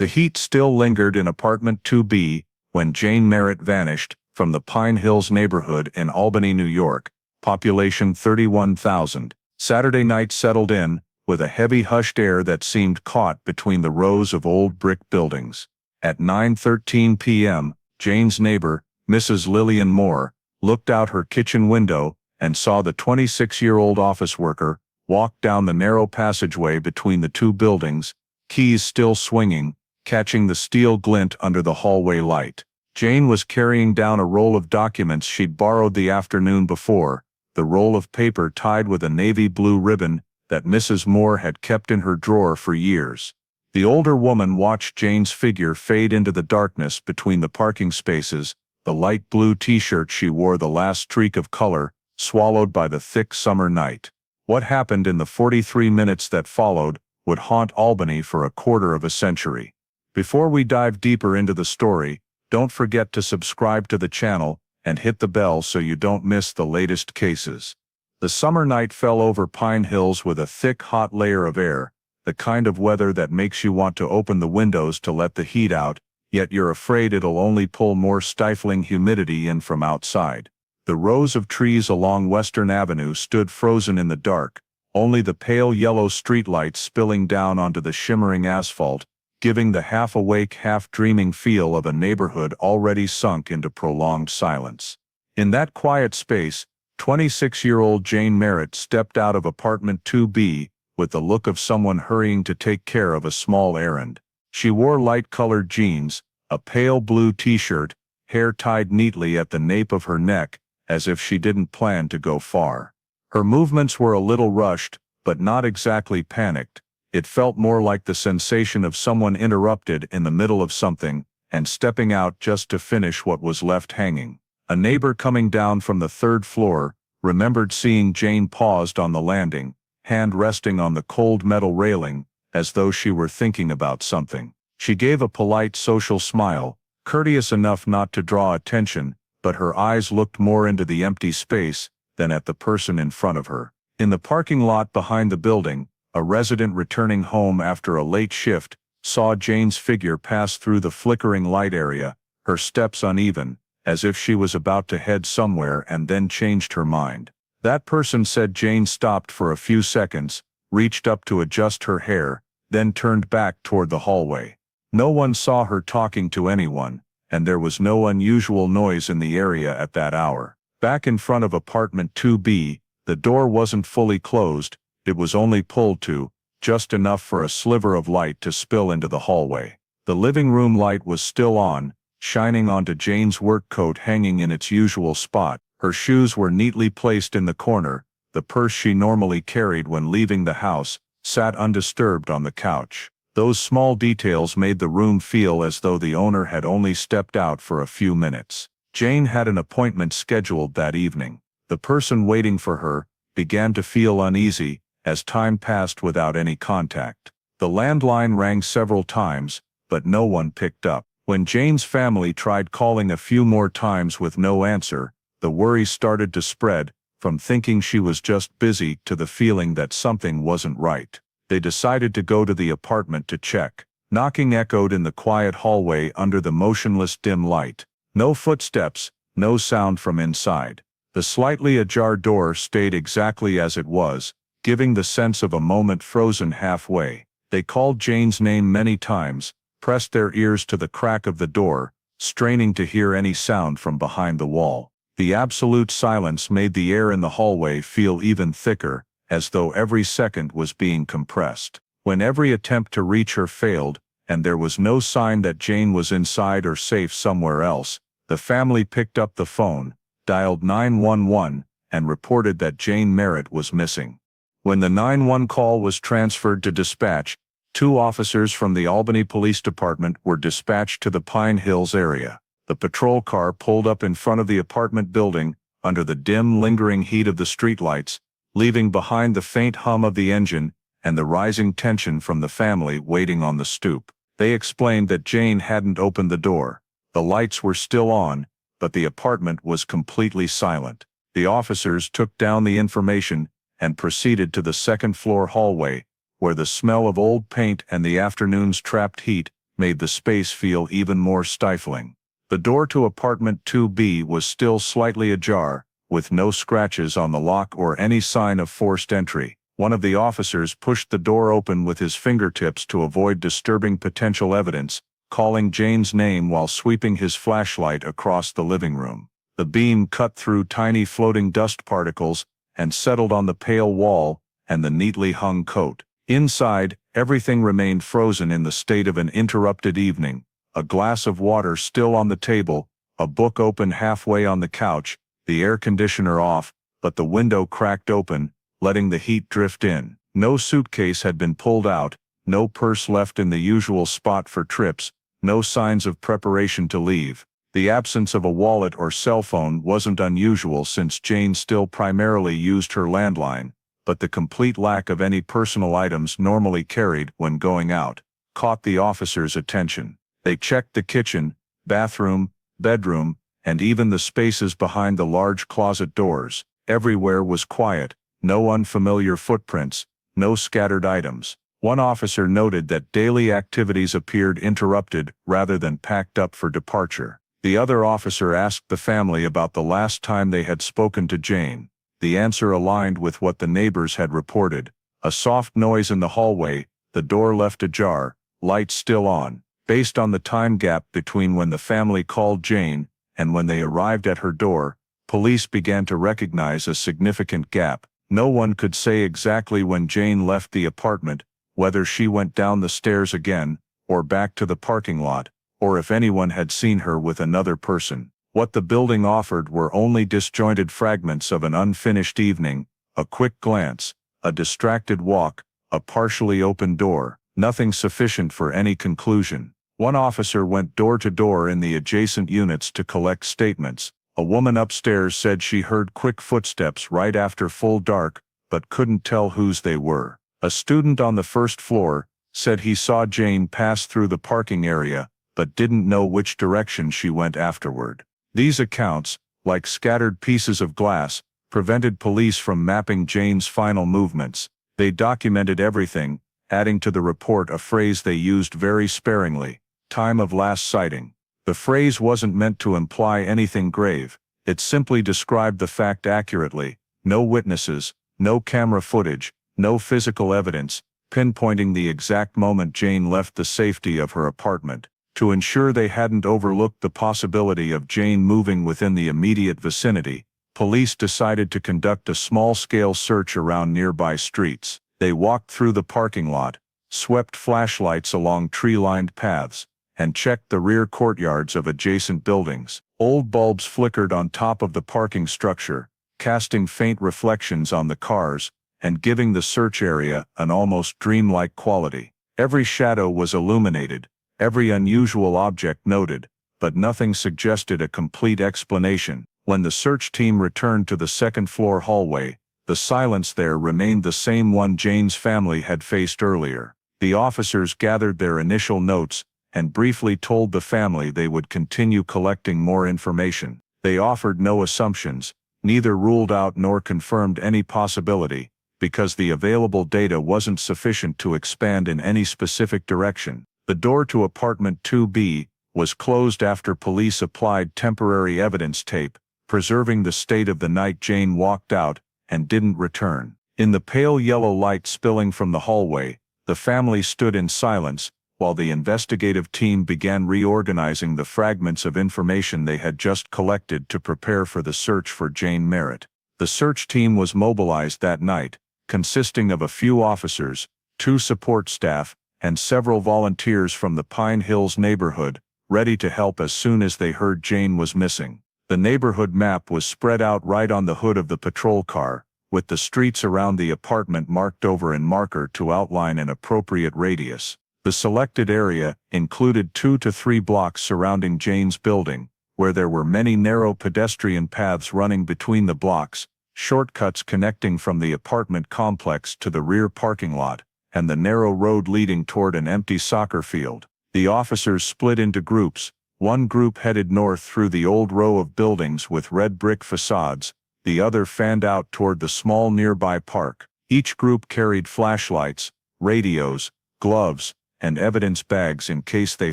The heat still lingered in apartment 2B when Jane Merritt vanished from the Pine Hills neighborhood in Albany, New York, population 31,000. Saturday night settled in, with a heavy hushed air that seemed caught between the rows of old brick buildings. At 9:13 p.m., Jane's neighbor, Mrs. Lillian Moore, looked out her kitchen window and saw the 26-year-old office worker walk down the narrow passageway between the two buildings, keys still swinging, catching the steel glint under the hallway light. Jane was carrying down a roll of documents she'd borrowed the afternoon before, the roll of paper tied with a navy blue ribbon that Mrs. Moore had kept in her drawer for years. The older woman watched Jane's figure fade into the darkness between the parking spaces, the light blue t-shirt she wore the last streak of color, swallowed by the thick summer night. What happened in the 43 minutes that followed would haunt Albany for a quarter of a century. Before we dive deeper into the story, don't forget to subscribe to the channel and hit the bell so you don't miss the latest cases. The summer night fell over Pine Hills with a thick, hot layer of air, the kind of weather that makes you want to open the windows to let the heat out, yet you're afraid it'll only pull more stifling humidity in from outside. The rows of trees along Western Avenue stood frozen in the dark, only the pale yellow streetlights spilling down onto the shimmering asphalt, giving the half-awake, half-dreaming feel of a neighborhood already sunk into prolonged silence. In that quiet space, 26-year-old Jane Merritt stepped out of apartment 2B with the look of someone hurrying to take care of a small errand. She wore light-colored jeans, a pale blue t-shirt, hair tied neatly at the nape of her neck, as if she didn't plan to go far. Her movements were a little rushed, but not exactly panicked. It felt more like the sensation of someone interrupted in the middle of something and stepping out just to finish what was left hanging. A neighbor coming down from the third floor remembered seeing Jane paused on the landing, hand resting on the cold metal railing, as though she were thinking about something. She gave a polite social smile, courteous enough not to draw attention, but her eyes looked more into the empty space than at the person in front of her. In the parking lot behind the building, a resident returning home after a late shift saw Jane's figure pass through the flickering light area, her steps uneven, as if she was about to head somewhere and then changed her mind. That person said Jane stopped for a few seconds, reached up to adjust her hair, then turned back toward the hallway. No one saw her talking to anyone, and there was no unusual noise in the area at that hour. Back in front of apartment 2B, the door wasn't fully closed, it was only pulled to, just enough for a sliver of light to spill into the hallway. The living room light was still on, shining onto Jane's work coat hanging in its usual spot. Her shoes were neatly placed in the corner, the purse she normally carried when leaving the house sat undisturbed on the couch. Those small details made the room feel as though the owner had only stepped out for a few minutes. Jane had an appointment scheduled that evening. The person waiting for her began to feel uneasy as time passed without any contact. The landline rang several times, but no one picked up. When Jane's family tried calling a few more times with no answer, the worry started to spread, from thinking she was just busy to the feeling that something wasn't right. They decided to go to the apartment to check. Knocking echoed in the quiet hallway under the motionless dim light. No footsteps, no sound from inside. The slightly ajar door stayed exactly as it was, giving the sense of a moment frozen halfway. They called Jane's name many times, pressed their ears to the crack of the door, straining to hear any sound from behind the wall. The absolute silence made the air in the hallway feel even thicker, as though every second was being compressed. When every attempt to reach her failed, and there was no sign that Jane was inside or safe somewhere else, the family picked up the phone, dialed 911, and reported that Jane Merritt was missing. When the 911 call was transferred to dispatch, 2 officers from the Albany Police Department were dispatched to the Pine Hills area. The patrol car pulled up in front of the apartment building, under the dim, lingering heat of the streetlights, leaving behind the faint hum of the engine and the rising tension from the family waiting on the stoop. They explained that Jane hadn't opened the door. The lights were still on, but the apartment was completely silent. The officers took down the information and proceeded to the second-floor hallway, where the smell of old paint and the afternoon's trapped heat made the space feel even more stifling. The door to apartment 2B was still slightly ajar, with no scratches on the lock or any sign of forced entry. One of the officers pushed the door open with his fingertips to avoid disturbing potential evidence, calling Jane's name while sweeping his flashlight across the living room. The beam cut through tiny floating dust particles and settled on the pale wall and the neatly hung coat. Inside, everything remained frozen in the state of an interrupted evening. A glass of water still on the table, a book open halfway on the couch, the air conditioner off, but the window cracked open, letting the heat drift in. No suitcase had been pulled out, no purse left in the usual spot for trips, no signs of preparation to leave. The absence of a wallet or cell phone wasn't unusual since Jane still primarily used her landline, but the complete lack of any personal items normally carried when going out caught the officers' attention. They checked the kitchen, bathroom, bedroom, and even the spaces behind the large closet doors. Everywhere was quiet, no unfamiliar footprints, no scattered items. One officer noted that daily activities appeared interrupted rather than packed up for departure. The other officer asked the family about the last time they had spoken to Jane. The answer aligned with what the neighbors had reported. A soft noise in the hallway, the door left ajar, lights still on. Based on the time gap between when the family called Jane and when they arrived at her door, police began to recognize a significant gap. No one could say exactly when Jane left the apartment, whether she went down the stairs again, or back to the parking lot, or if anyone had seen her with another person. What the building offered were only disjointed fragments of an unfinished evening, a quick glance, a distracted walk, a partially open door, nothing sufficient for any conclusion. One officer went door to door in the adjacent units to collect statements. A woman upstairs said she heard quick footsteps right after full dark, but couldn't tell whose they were. A student on the first floor said he saw Jane pass through the parking area, but didn't know which direction she went afterward. These accounts, like scattered pieces of glass, prevented police from mapping Jane's final movements. They documented everything, adding to the report a phrase they used very sparingly: time of last sighting. The phrase wasn't meant to imply anything grave. It simply described the fact accurately. No witnesses, no camera footage, no physical evidence, pinpointing the exact moment Jane left the safety of her apartment. To ensure they hadn't overlooked the possibility of Jane moving within the immediate vicinity, police decided to conduct a small-scale search around nearby streets. They walked through the parking lot, swept flashlights along tree-lined paths, and checked the rear courtyards of adjacent buildings. Old bulbs flickered on top of the parking structure, casting faint reflections on the cars, and giving the search area an almost dreamlike quality. Every shadow was illuminated, every unusual object noted, but nothing suggested a complete explanation. When the search team returned to the second-floor hallway, the silence there remained the same one Jane's family had faced earlier. The officers gathered their initial notes and briefly told the family they would continue collecting more information. They offered no assumptions, neither ruled out nor confirmed any possibility, because the available data wasn't sufficient to expand in any specific direction. The door to apartment 2B was closed after police applied temporary evidence tape, preserving the state of the night Jane walked out and didn't return. In the pale yellow light spilling from the hallway, the family stood in silence, while the investigative team began reorganizing the fragments of information they had just collected to prepare for the search for Jane Merritt. The search team was mobilized that night, consisting of a few officers, 2 support staff, and several volunteers from the Pine Hills neighborhood, ready to help as soon as they heard Jane was missing. The neighborhood map was spread out right on the hood of the patrol car, with the streets around the apartment marked over in marker to outline an appropriate radius. The selected area included 2 to 3 blocks surrounding Jane's building, where there were many narrow pedestrian paths running between the blocks, shortcuts connecting from the apartment complex to the rear parking lot, and the narrow road leading toward an empty soccer field. The officers split into groups. One group headed north through the old row of buildings with red brick facades, the other fanned out toward the small nearby park. Each group carried flashlights, radios, gloves, and evidence bags in case they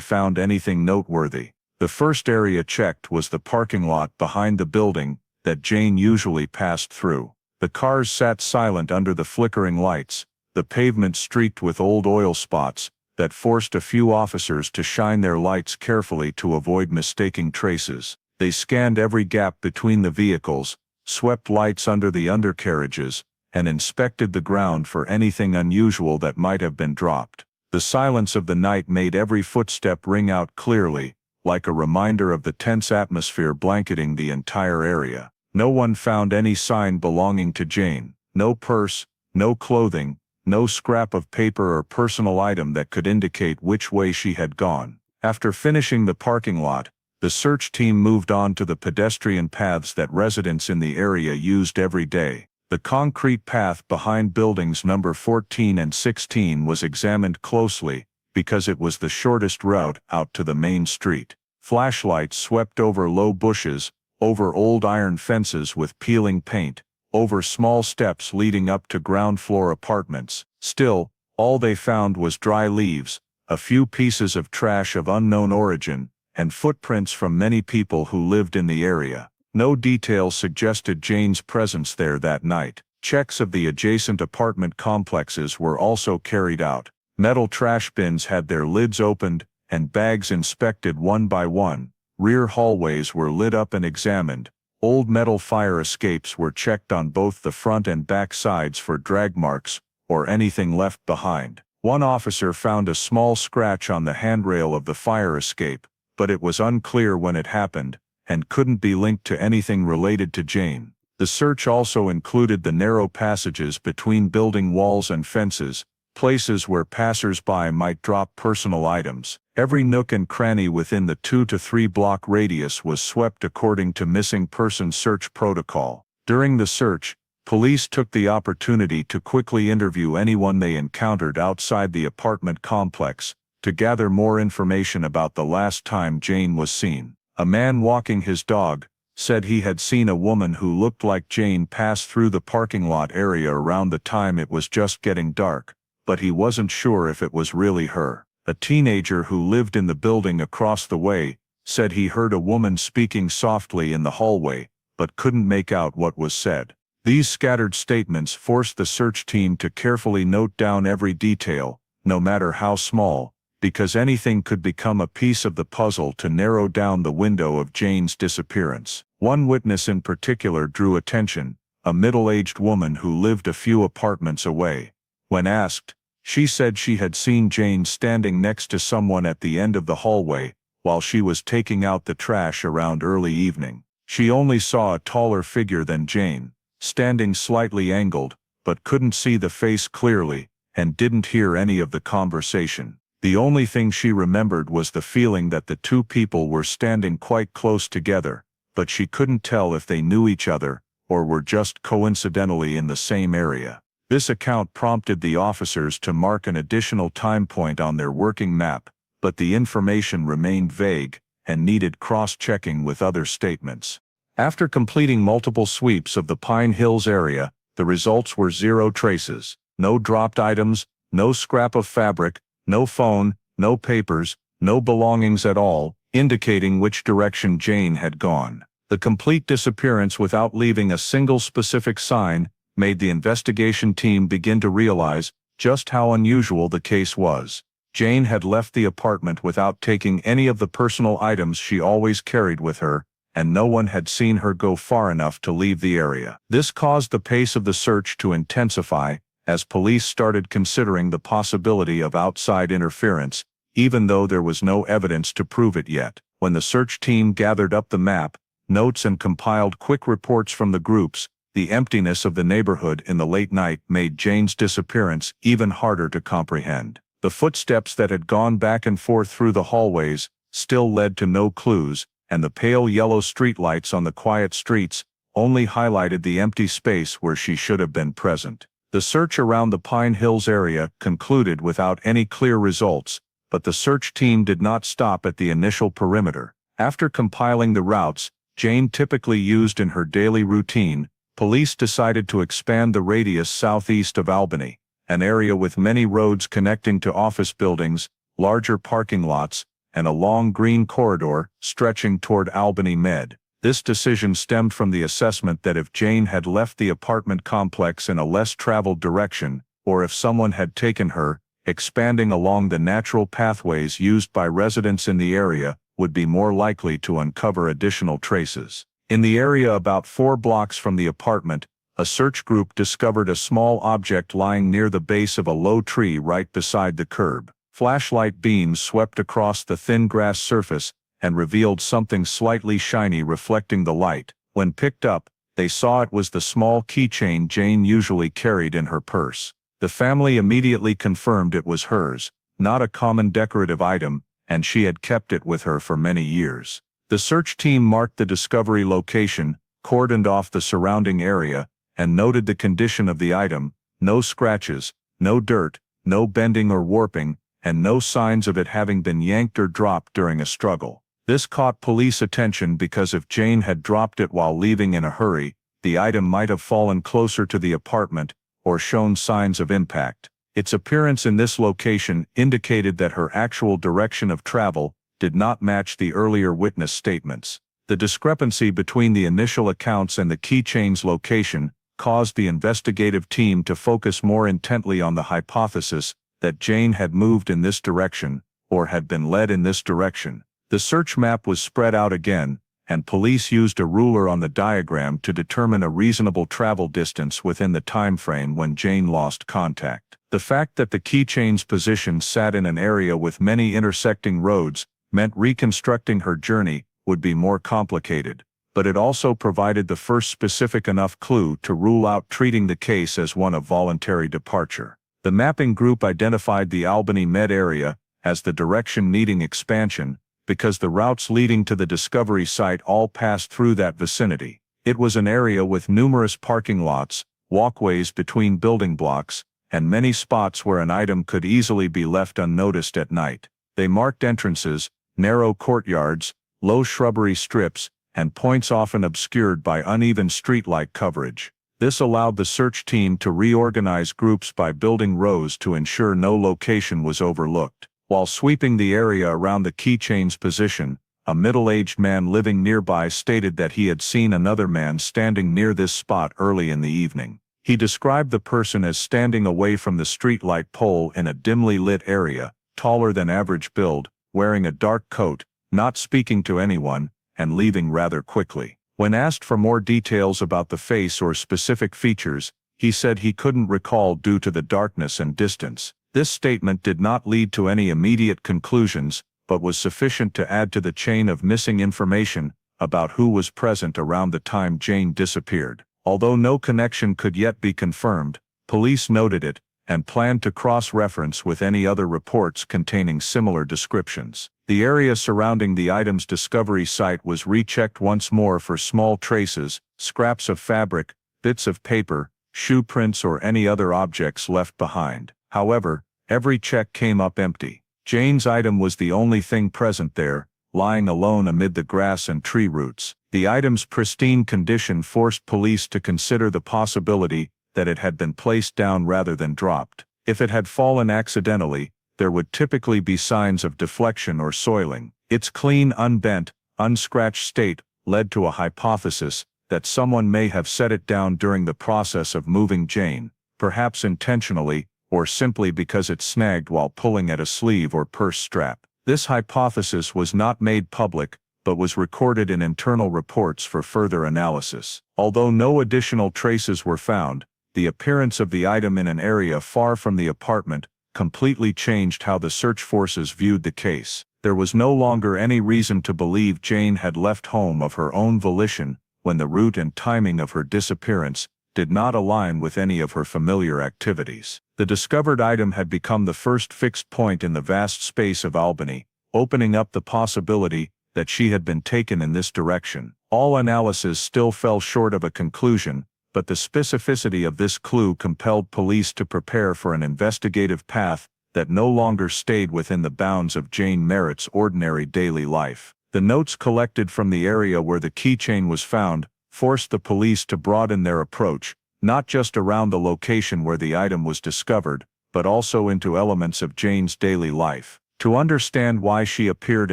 found anything noteworthy. The first area checked was the parking lot behind the building that Jane usually passed through. The cars sat silent under the flickering lights, the pavement streaked with old oil spots that forced a few officers to shine their lights carefully to avoid mistaking traces. They scanned every gap between the vehicles, swept lights under the undercarriages, and inspected the ground for anything unusual that might have been dropped. The silence of the night made every footstep ring out clearly, like a reminder of the tense atmosphere blanketing the entire area. No one found any sign belonging to Jane. No purse, no clothing, no scrap of paper or personal item that could indicate which way she had gone. After finishing the parking lot, the search team moved on to the pedestrian paths that residents in the area used every day. The concrete path behind buildings number 14 and 16 was examined closely because it was the shortest route out to the main street. Flashlights swept over low bushes, over old iron fences with peeling paint, over small steps leading up to ground floor apartments. Still, all they found was dry leaves, a few pieces of trash of unknown origin, and footprints from many people who lived in the area. No details suggested Jane's presence there that night. Checks of the adjacent apartment complexes were also carried out. Metal trash bins had their lids opened, and bags inspected one by one. Rear hallways were lit up and examined. Old metal fire escapes were checked on both the front and back sides for drag marks, or anything left behind. One officer found a small scratch on the handrail of the fire escape, but it was unclear when it happened, and couldn't be linked to anything related to Jane. The search also included the narrow passages between building walls and fences, places where passers-by might drop personal items. Every nook and cranny within the 2 to 3 block radius was swept according to missing person search protocol. During the search, police took the opportunity to quickly interview anyone they encountered outside the apartment complex, to gather more information about the last time Jane was seen. A man walking his dog said he had seen a woman who looked like Jane pass through the parking lot area around the time it was just getting dark, but he wasn't sure if it was really her. A teenager who lived in the building across the way said he heard a woman speaking softly in the hallway, but couldn't make out what was said. These scattered statements forced the search team to carefully note down every detail, no matter how small, because anything could become a piece of the puzzle to narrow down the window of Jane's disappearance. One witness in particular drew attention, a middle-aged woman who lived a few apartments away. When asked, she said she had seen Jane standing next to someone at the end of the hallway, while she was taking out the trash around early evening. She only saw a taller figure than Jane, standing slightly angled, but couldn't see the face clearly, and didn't hear any of the conversation. The only thing she remembered was the feeling that the two people were standing quite close together, but she couldn't tell if they knew each other, or were just coincidentally in the same area. This account prompted the officers to mark an additional time point on their working map, but the information remained vague, and needed cross-checking with other statements. After completing multiple sweeps of the Pine Hills area, the results were 0 traces. No dropped items, no scrap of fabric, no phone, no papers, no belongings at all, indicating which direction Jane had gone. The complete disappearance without leaving a single specific sign made the investigation team begin to realize just how unusual the case was. Jane had left the apartment without taking any of the personal items she always carried with her, and no one had seen her go far enough to leave the area. This caused the pace of the search to intensify, as police started considering the possibility of outside interference, even though there was no evidence to prove it yet. When the search team gathered up the map, notes and compiled quick reports from the groups, the emptiness of the neighborhood in the late night made Jane's disappearance even harder to comprehend. The footsteps that had gone back and forth through the hallways still led to no clues, and the pale yellow streetlights on the quiet streets only highlighted the empty space where she should have been present. The search around the Pine Hills area concluded without any clear results, but the search team did not stop at the initial perimeter. After compiling the routes Jane typically used in her daily routine, police decided to expand the radius southeast of Albany, an area with many roads connecting to office buildings larger parking lots, and a long green corridor stretching toward Albany Med. This decision stemmed from the assessment that if Jane had left the apartment complex in a less traveled direction, or if someone had taken her, expanding along the natural pathways used by residents in the area would be more likely to uncover additional traces. In the area about 4 blocks from the apartment, a search group discovered a small object lying near the base of a low tree right beside the curb. Flashlight beams swept across the thin grass surface and revealed something slightly shiny reflecting the light. When picked up, they saw it was the small keychain Jane usually carried in her purse. The family immediately confirmed it was hers, not a common decorative item, and she had kept it with her for many years. The search team marked the discovery location, cordoned off the surrounding area, and noted the condition of the item: no scratches, no dirt, no bending or warping, and no signs of it having been yanked or dropped during a struggle. This caught police attention because if Jane had dropped it while leaving in a hurry, the item might have fallen closer to the apartment or shown signs of impact. Its appearance in this location indicated that her actual direction of travel did not match the earlier witness statements. The discrepancy between the initial accounts and the keychain's location caused the investigative team to focus more intently on the hypothesis that Jane had moved in this direction, or had been led in this direction. The search map was spread out again, and police used a ruler on the diagram to determine a reasonable travel distance within the time frame when Jane lost contact. The fact that the keychain's position sat in an area with many intersecting roads meant reconstructing her journey would be more complicated, but it also provided the first specific enough clue to rule out treating the case as one of voluntary departure. The mapping group identified the Albany Med area as the direction needing expansion because the routes leading to the discovery site all passed through that vicinity. It was an area with numerous parking lots, walkways between building blocks, and many spots where an item could easily be left unnoticed at night. They marked entrances, narrow courtyards, low shrubbery strips, and points often obscured by uneven streetlight coverage. This allowed the search team to reorganize groups by building rows to ensure no location was overlooked. While sweeping the area around the keychain's position, a middle-aged man living nearby stated that he had seen another man standing near this spot early in the evening. He described the person as standing away from the streetlight pole in a dimly lit area, taller than average build, wearing a dark coat, not speaking to anyone, and leaving rather quickly. When asked for more details about the face or specific features, he said he couldn't recall due to the darkness and distance. This statement did not lead to any immediate conclusions, but was sufficient to add to the chain of missing information about who was present around the time Jane disappeared. Although no connection could yet be confirmed, police noted it and planned to cross-reference with any other reports containing similar descriptions. The area surrounding the item's discovery site was rechecked once more for small traces, scraps of fabric, bits of paper, shoe prints or any other objects left behind. However, every check came up empty. Jane's item was the only thing present there, lying alone amid the grass and tree roots. The item's pristine condition forced police to consider the possibility that it had been placed down rather than dropped. If it had fallen accidentally, there would typically be signs of deflection or soiling. Its clean, unbent, unscratched state led to a hypothesis that someone may have set it down during the process of moving Jane, perhaps intentionally, or simply because it snagged while pulling at a sleeve or purse strap. This hypothesis was not made public, but was recorded in internal reports for further analysis. Although no additional traces were found, the appearance of the item in an area far from the apartment completely changed how the search forces viewed the case. There was no longer any reason to believe Jane had left home of her own volition when the route and timing of her disappearance did not align with any of her familiar activities. The discovered item had become the first fixed point in the vast space of Albany, opening up the possibility that she had been taken in this direction. All analysis still fell short of a conclusion, but the specificity of this clue compelled police to prepare for an investigative path that no longer stayed within the bounds of Jane Merritt's ordinary daily life. The notes collected from the area where the keychain was found forced the police to broaden their approach, not just around the location where the item was discovered, but also into elements of Jane's daily life. To understand why she appeared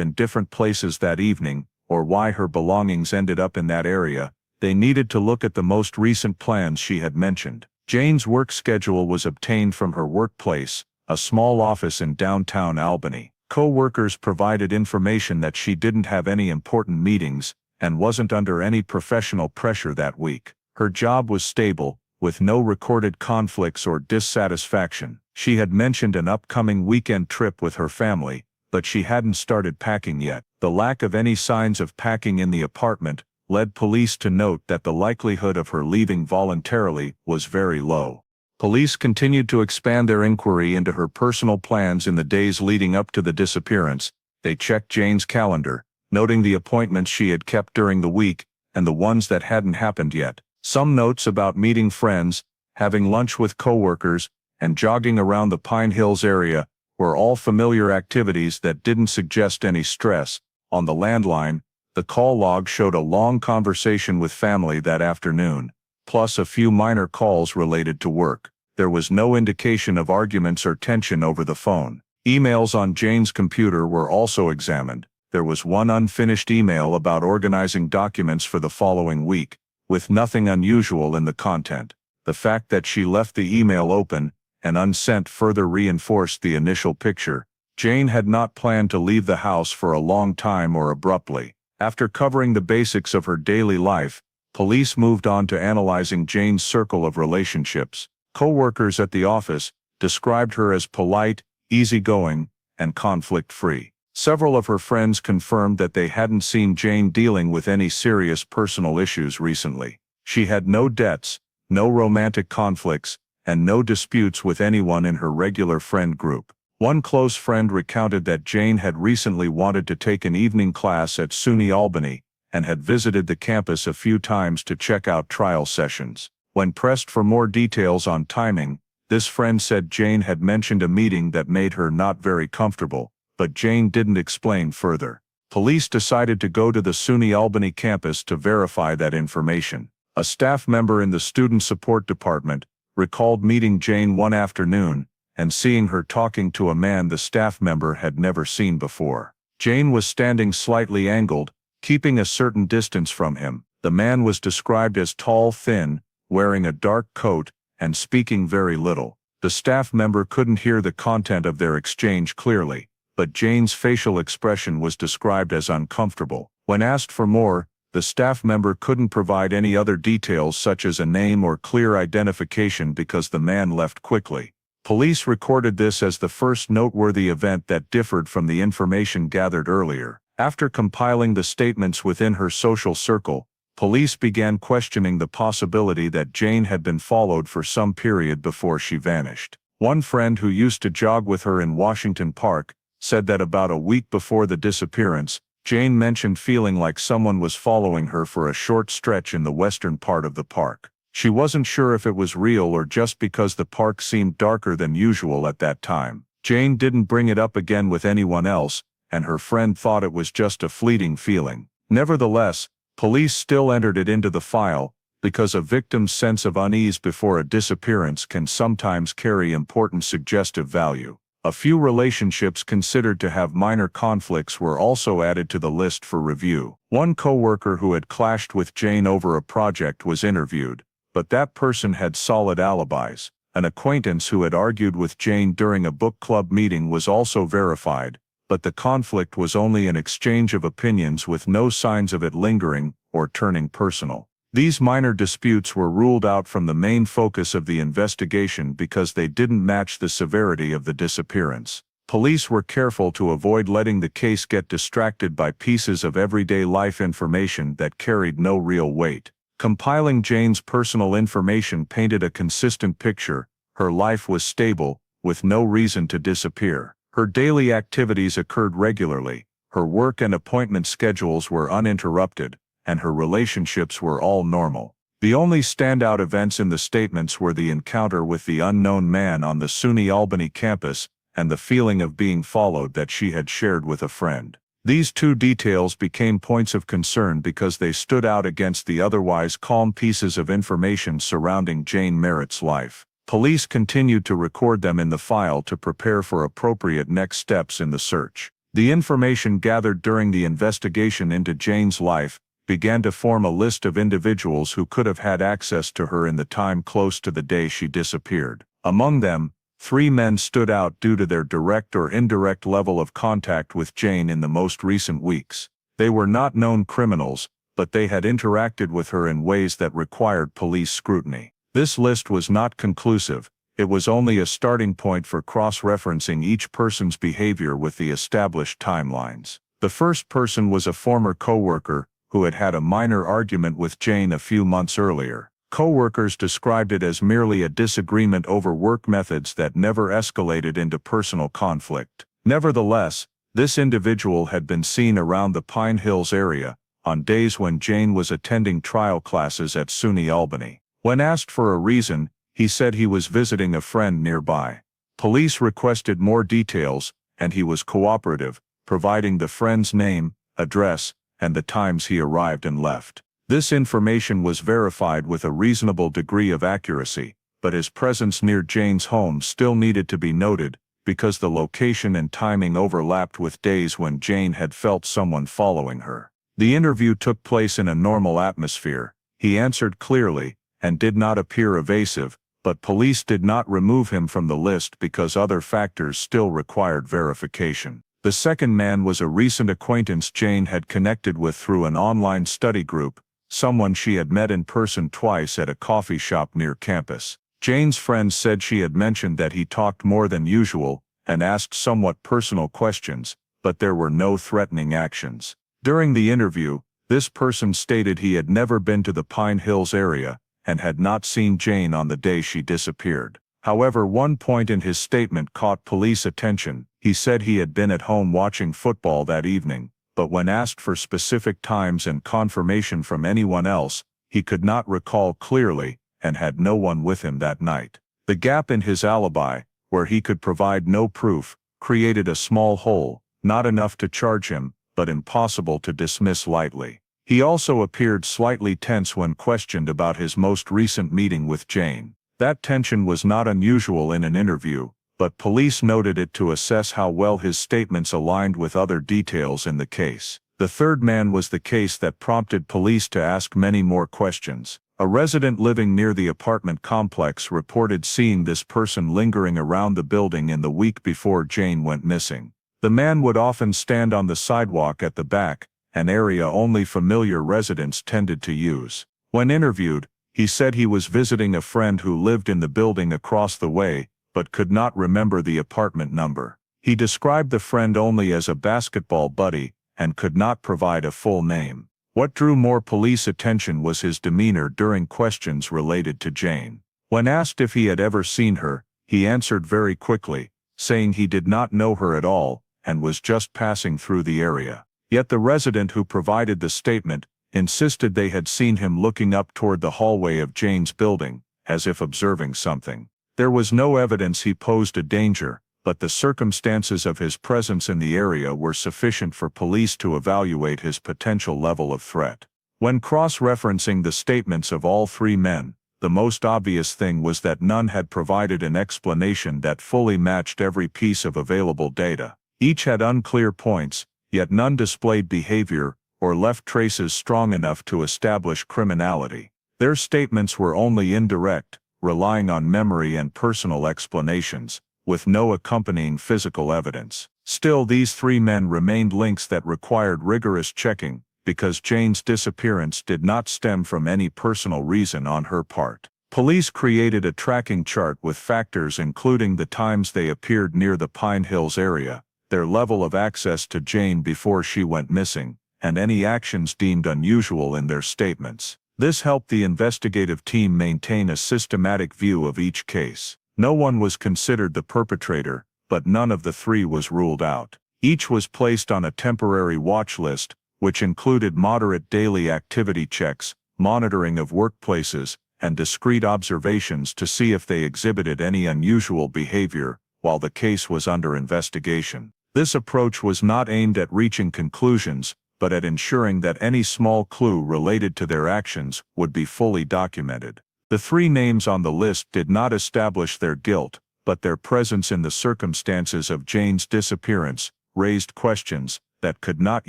in different places that evening, or why her belongings ended up in that area, they needed to look at the most recent plans she had mentioned. Jane's work schedule was obtained from her workplace, a small office in downtown Albany. Co-workers provided information that she didn't have any important meetings, and wasn't under any professional pressure that week. Her job was stable, with no recorded conflicts or dissatisfaction. She had mentioned an upcoming weekend trip with her family, but she hadn't started packing yet. The lack of any signs of packing in the apartment led police to note that the likelihood of her leaving voluntarily was very low. Police continued to expand their inquiry into her personal plans in the days leading up to the disappearance. They checked Jane's calendar, noting the appointments she had kept during the week and the ones that hadn't happened yet. Some notes about meeting friends, having lunch with coworkers, and jogging around the Pine Hills area were all familiar activities that didn't suggest any stress. On the landline, the call log showed a long conversation with family that afternoon, plus a few minor calls related to work. There was no indication of arguments or tension over the phone. Emails on Jane's computer were also examined. There was one unfinished email about organizing documents for the following week, with nothing unusual in the content. The fact that she left the email open and unsent further reinforced the initial picture. Jane had not planned to leave the house for a long time or abruptly. After covering the basics of her daily life, police moved on to analyzing Jane's circle of relationships. Co-workers at the office described her as polite, easygoing, and conflict-free. Several of her friends confirmed that they hadn't seen Jane dealing with any serious personal issues recently. She had no debts, no romantic conflicts, and no disputes with anyone in her regular friend group. One close friend recounted that Jane had recently wanted to take an evening class at SUNY Albany, and had visited the campus a few times to check out trial sessions. When pressed for more details on timing, this friend said Jane had mentioned a meeting that made her not very comfortable, but Jane didn't explain further. Police decided to go to the SUNY Albany campus to verify that information. A staff member in the student support department recalled meeting Jane one afternoon and seeing her talking to a man the staff member had never seen before. Jane was standing slightly angled, keeping a certain distance from him. The man was described as tall, thin, wearing a dark coat, and speaking very little. The staff member couldn't hear the content of their exchange clearly, but Jane's facial expression was described as uncomfortable. When asked for more, the staff member couldn't provide any other details such as a name or clear identification because the man left quickly. Police recorded this as the first noteworthy event that differed from the information gathered earlier. After compiling the statements within her social circle, police began questioning the possibility that Jane had been followed for some period before she vanished. One friend who used to jog with her in Washington Park said that about a week before the disappearance, Jane mentioned feeling like someone was following her for a short stretch in the western part of the park. She wasn't sure if it was real or just because the park seemed darker than usual at that time. Jane didn't bring it up again with anyone else, and her friend thought it was just a fleeting feeling. Nevertheless, police still entered it into the file, because a victim's sense of unease before a disappearance can sometimes carry important suggestive value. A few relationships considered to have minor conflicts were also added to the list for review. One coworker who had clashed with Jane over a project was interviewed, but that person had solid alibis. An acquaintance who had argued with Jane during a book club meeting was also verified, but the conflict was only an exchange of opinions with no signs of it lingering or turning personal. These minor disputes were ruled out from the main focus of the investigation because they didn't match the severity of the disappearance. Police were careful to avoid letting the case get distracted by pieces of everyday life information that carried no real weight. Compiling Jane's personal information painted a consistent picture. Her life was stable, with no reason to disappear. Her daily activities occurred regularly, her work and appointment schedules were uninterrupted, and her relationships were all normal. The only standout events in the statements were the encounter with the unknown man on the SUNY Albany campus and the feeling of being followed that she had shared with a friend. These two details became points of concern because they stood out against the otherwise calm pieces of information surrounding Jane Merritt's life. Police continued to record them in the file to prepare for appropriate next steps in the search. The information gathered during the investigation into Jane's life began to form a list of individuals who could have had access to her in the time close to the day she disappeared. Among them, 3 men stood out due to their direct or indirect level of contact with Jane in the most recent weeks. They were not known criminals, but they had interacted with her in ways that required police scrutiny. This list was not conclusive. It was only a starting point for cross-referencing each person's behavior with the established timelines. The first person was a former coworker who had had a minor argument with Jane a few months earlier. Coworkers described it as merely a disagreement over work methods that never escalated into personal conflict. Nevertheless, this individual had been seen around the Pine Hills area on days when Jane was attending trial classes at SUNY Albany. When asked for a reason, he said he was visiting a friend nearby. Police requested more details, and he was cooperative, providing the friend's name, address, and the times he arrived and left. This information was verified with a reasonable degree of accuracy, but his presence near Jane's home still needed to be noted, because the location and timing overlapped with days when Jane had felt someone following her. The interview took place in a normal atmosphere. He answered clearly, and did not appear evasive, but police did not remove him from the list because other factors still required verification. The second man was a recent acquaintance Jane had connected with through an online study group, someone she had met in person twice at a coffee shop near campus. Jane's friend said she had mentioned that he talked more than usual and asked somewhat personal questions, but there were no threatening actions. During the interview, this person stated he had never been to the Pine Hills area and had not seen Jane on the day she disappeared. However, one point in his statement caught police attention. He said he had been at home watching football that evening, but when asked for specific times and confirmation from anyone else, he could not recall clearly and had no one with him that night. The gap in his alibi, where he could provide no proof, created a small hole, not enough to charge him, but impossible to dismiss lightly. He also appeared slightly tense when questioned about his most recent meeting with Jane. That tension was not unusual in an interview, but police noted it to assess how well his statements aligned with other details in the case. The third man was the case that prompted police to ask many more questions. A resident living near the apartment complex reported seeing this person lingering around the building in the week before Jane went missing. The man would often stand on the sidewalk at the back, an area only familiar residents tended to use. When interviewed, he said he was visiting a friend who lived in the building across the way, but could not remember the apartment number. He described the friend only as a basketball buddy, and could not provide a full name. What drew more police attention was his demeanor during questions related to Jane. When asked if he had ever seen her, he answered very quickly, saying he did not know her at all, and was just passing through the area. Yet the resident who provided the statement insisted they had seen him looking up toward the hallway of Jane's building, as if observing something. There was no evidence he posed a danger, but the circumstances of his presence in the area were sufficient for police to evaluate his potential level of threat. When cross-referencing the statements of all 3 men, the most obvious thing was that none had provided an explanation that fully matched every piece of available data. Each had unclear points, yet none displayed behavior or left traces strong enough to establish criminality. Their statements were only indirect, relying on memory and personal explanations, with no accompanying physical evidence. Still, these 3 men remained links that required rigorous checking, because Jane's disappearance did not stem from any personal reason on her part. Police created a tracking chart with factors including the times they appeared near the Pine Hills area, their level of access to Jane before she went missing, and any actions deemed unusual in their statements. This helped the investigative team maintain a systematic view of each case. No one was considered the perpetrator, but none of the 3 was ruled out. Each was placed on a temporary watch list, which included moderate daily activity checks, monitoring of workplaces, and discreet observations to see if they exhibited any unusual behavior while the case was under investigation. This approach was not aimed at reaching conclusions, but at ensuring that any small clue related to their actions would be fully documented. The three names on the list did not establish their guilt, but their presence in the circumstances of Jane's disappearance raised questions that could not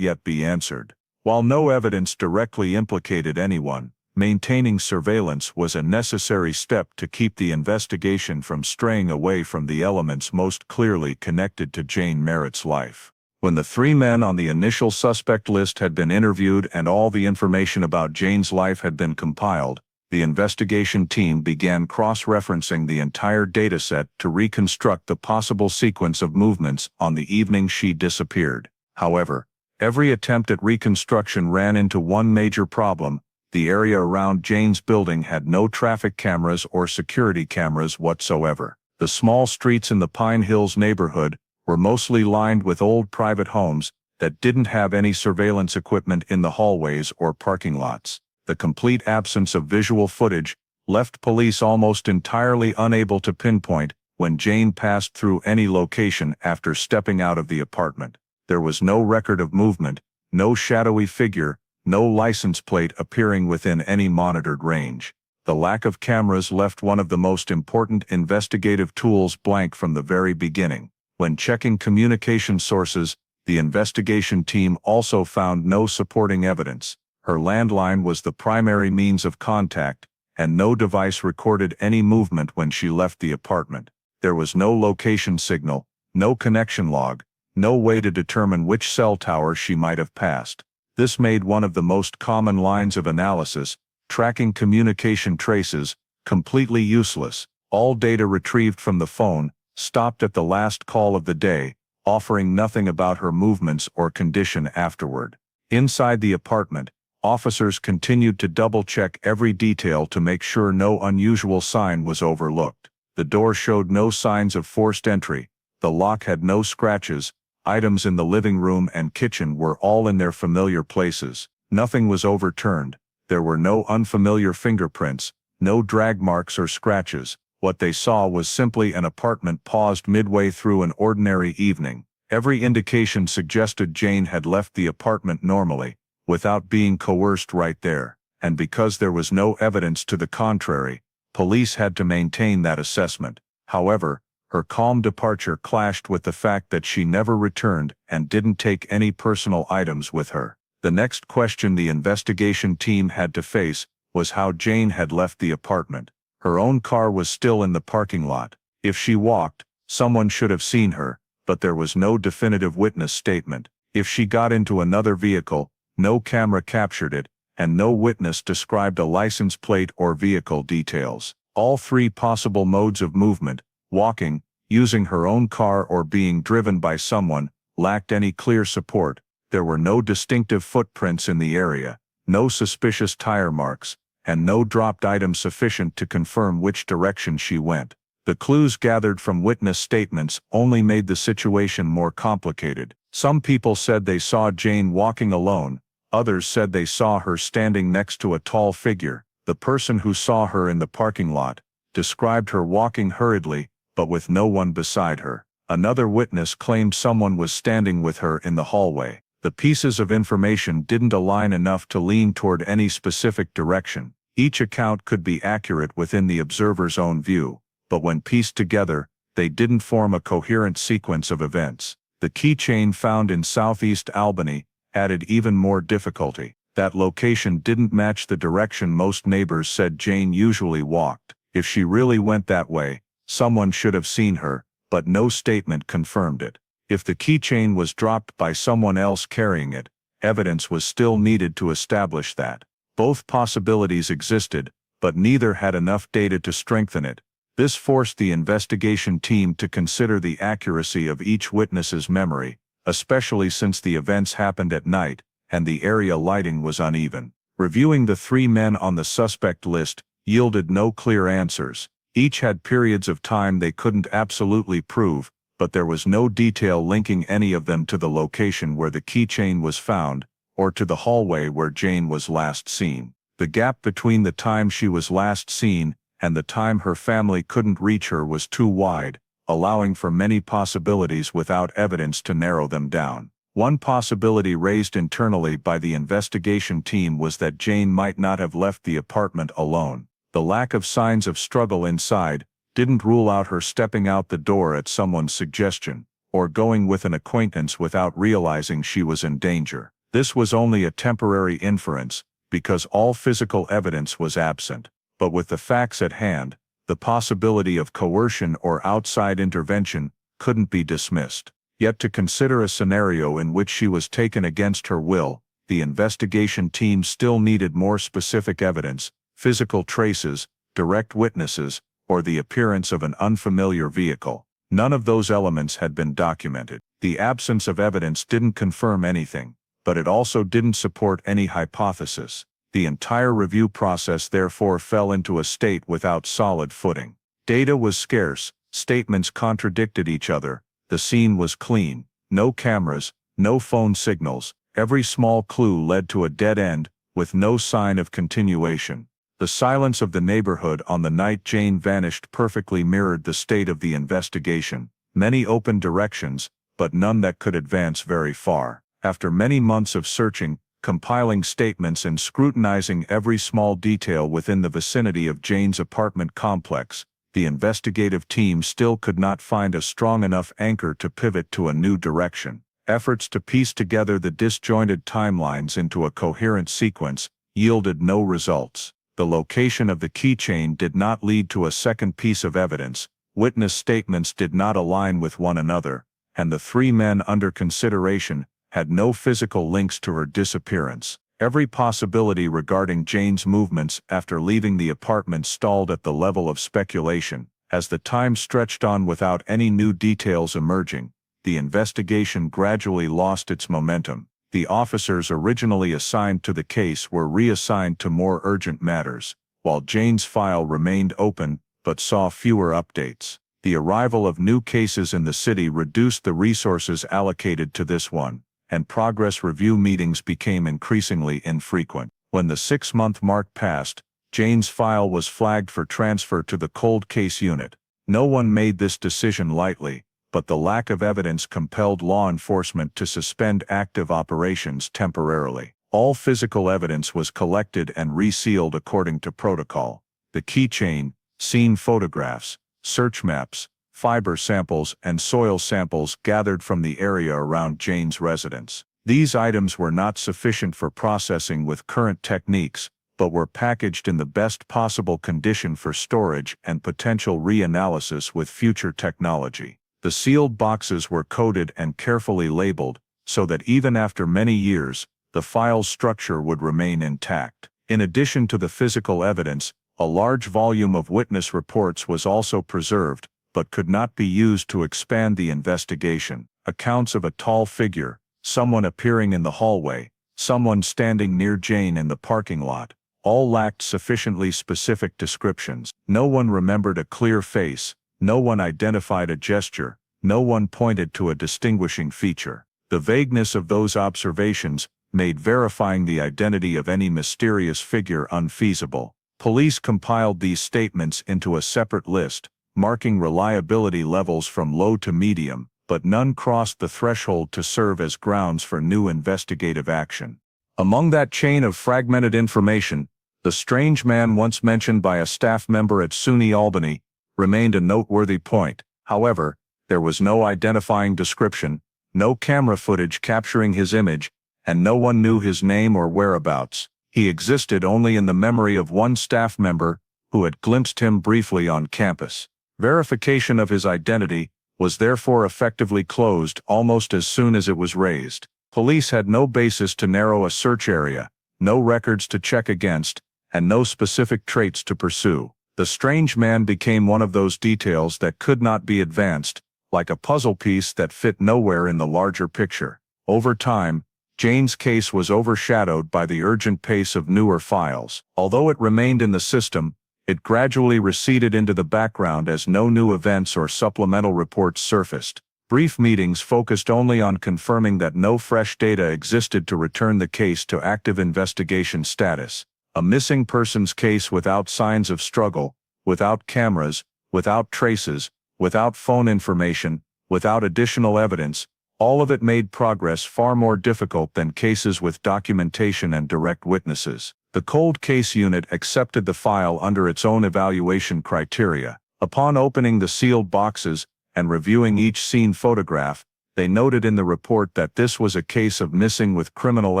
yet be answered. While no evidence directly implicated anyone, maintaining surveillance was a necessary step to keep the investigation from straying away from the elements most clearly connected to Jane Merritt's life. When the three men on the initial suspect list had been interviewed and all the information about Jane's life had been compiled, the investigation team began cross-referencing the entire dataset to reconstruct the possible sequence of movements on the evening she disappeared. However, every attempt at reconstruction ran into one major problem. The area around Jane's building had no traffic cameras or security cameras whatsoever. The small streets in the Pine Hills neighborhood were mostly lined with old private homes that didn't have any surveillance equipment in the hallways or parking lots. The complete absence of visual footage left police almost entirely unable to pinpoint when Jane passed through any location after stepping out of the apartment. There was no record of movement, no shadowy figure, no license plate appearing within any monitored range. The lack of cameras left one of the most important investigative tools blank from the very beginning. When checking communication sources, the investigation team also found no supporting evidence. Her landline was the primary means of contact, and no device recorded any movement when she left the apartment. There was no location signal, no connection log, no way to determine which cell tower she might have passed. This made one of the most common lines of analysis, tracking communication traces, completely useless. All data retrieved from the phone stopped at the last call of the day, offering nothing about her movements or condition afterward. Inside the apartment, officers continued to double-check every detail to make sure no unusual sign was overlooked. The door showed no signs of forced entry, the lock had no scratches, items in the living room and kitchen were all in their familiar places. Nothing was overturned, there were no unfamiliar fingerprints, no drag marks or scratches. What they saw was simply an apartment paused midway through an ordinary evening. Every indication suggested Jane had left the apartment normally, without being coerced right there, and because there was no evidence to the contrary, police had to maintain that assessment. However, her calm departure clashed with the fact that she never returned and didn't take any personal items with her. The next question the investigation team had to face was how Jane had left the apartment. Her own car was still in the parking lot. If she walked, someone should have seen her, but there was no definitive witness statement. If she got into another vehicle, no camera captured it, and no witness described a license plate or vehicle details. All three possible modes of movement, walking, using her own car or being driven by someone, lacked any clear support. There were no distinctive footprints in the area, no suspicious tire marks, and no dropped items sufficient to confirm which direction she went. The clues gathered from witness statements only made the situation more complicated. Some people said they saw Jane walking alone, others said they saw her standing next to a tall figure. The person who saw her in the parking lot described her walking hurriedly, but with no one beside her. Another witness claimed someone was standing with her in the hallway. The pieces of information didn't align enough to lean toward any specific direction. Each account could be accurate within the observer's own view, but when pieced together, they didn't form a coherent sequence of events. The keychain found in southeast Albany added even more difficulty. That location didn't match the direction most neighbors said Jane usually walked. If she really went that way, someone should have seen her, but no statement confirmed it. If the keychain was dropped by someone else carrying it, evidence was still needed to establish that. Both possibilities existed, but neither had enough data to strengthen it. This forced the investigation team to consider the accuracy of each witness's memory, especially since the events happened at night, and the area lighting was uneven. Reviewing the three men on the suspect list yielded no clear answers. Each had periods of time they couldn't absolutely prove, but there was no detail linking any of them to the location where the keychain was found, or to the hallway where Jane was last seen. The gap between the time she was last seen and the time her family couldn't reach her was too wide, allowing for many possibilities without evidence to narrow them down. One possibility raised internally by the investigation team was that Jane might not have left the apartment alone. The lack of signs of struggle inside didn't rule out her stepping out the door at someone's suggestion, or going with an acquaintance without realizing she was in danger. This was only a temporary inference, because all physical evidence was absent. But with the facts at hand, the possibility of coercion or outside intervention couldn't be dismissed. Yet to consider a scenario in which she was taken against her will, the investigation team still needed more specific evidence, physical traces, direct witnesses, or the appearance of an unfamiliar vehicle. None of those elements had been documented. The absence of evidence didn't confirm anything, but it also didn't support any hypothesis. The entire review process therefore fell into a state without solid footing. Data was scarce, statements contradicted each other, the scene was clean, no cameras, no phone signals, every small clue led to a dead end, with no sign of continuation. The silence of the neighborhood on the night Jane vanished perfectly mirrored the state of the investigation. Many open directions, but none that could advance very far. After many months of searching, compiling statements and scrutinizing every small detail within the vicinity of Jane's apartment complex, the investigative team still could not find a strong enough anchor to pivot to a new direction. Efforts to piece together the disjointed timelines into a coherent sequence yielded no results. The location of the keychain did not lead to a second piece of evidence, witness statements did not align with one another, and the three men under consideration had no physical links to her disappearance. Every possibility regarding Jane's movements after leaving the apartment stalled at the level of speculation. As the time stretched on without any new details emerging, the investigation gradually lost its momentum. The officers originally assigned to the case were reassigned to more urgent matters, while Jane's file remained open but saw fewer updates. The arrival of new cases in the city reduced the resources allocated to this one, and progress review meetings became increasingly infrequent. When the 6-month mark passed, Jane's file was flagged for transfer to the cold case unit. No one made this decision lightly, but the lack of evidence compelled law enforcement to suspend active operations temporarily. All physical evidence was collected and resealed according to protocol. The keychain, scene photographs, search maps, fiber samples and soil samples gathered from the area around Jane's residence. These items were not sufficient for processing with current techniques, but were packaged in the best possible condition for storage and potential reanalysis with future technology. The sealed boxes were coded and carefully labeled, so that even after many years, the file's structure would remain intact. In addition to the physical evidence, a large volume of witness reports was also preserved, but could not be used to expand the investigation. Accounts of a tall figure, someone appearing in the hallway, someone standing near Jane in the parking lot, all lacked sufficiently specific descriptions. No one remembered a clear face, no one identified a gesture, no one pointed to a distinguishing feature. The vagueness of those observations made verifying the identity of any mysterious figure unfeasible. Police compiled these statements into a separate list, marking reliability levels from low to medium, but none crossed the threshold to serve as grounds for new investigative action. Among that chain of fragmented information, the strange man once mentioned by a staff member at SUNY Albany remained a noteworthy point. However, there was no identifying description, no camera footage capturing his image, and no one knew his name or whereabouts. He existed only in the memory of one staff member who had glimpsed him briefly on campus. Verification of his identity was therefore effectively closed almost as soon as it was raised. Police had no basis to narrow a search area, no records to check against, and no specific traits to pursue. The strange man became one of those details that could not be advanced, like a puzzle piece that fit nowhere in the larger picture. Over time, Jane's case was overshadowed by the urgent pace of newer files. Although it remained in the system, it gradually receded into the background as no new events or supplemental reports surfaced. Brief meetings focused only on confirming that no fresh data existed to return the case to active investigation status. A missing persons case without signs of struggle, without cameras, without traces, without phone information, without additional evidence, all of it made progress far more difficult than cases with documentation and direct witnesses. The cold case unit accepted the file under its own evaluation criteria. Upon opening the sealed boxes and reviewing each scene photograph, they noted in the report that this was a case of missing with criminal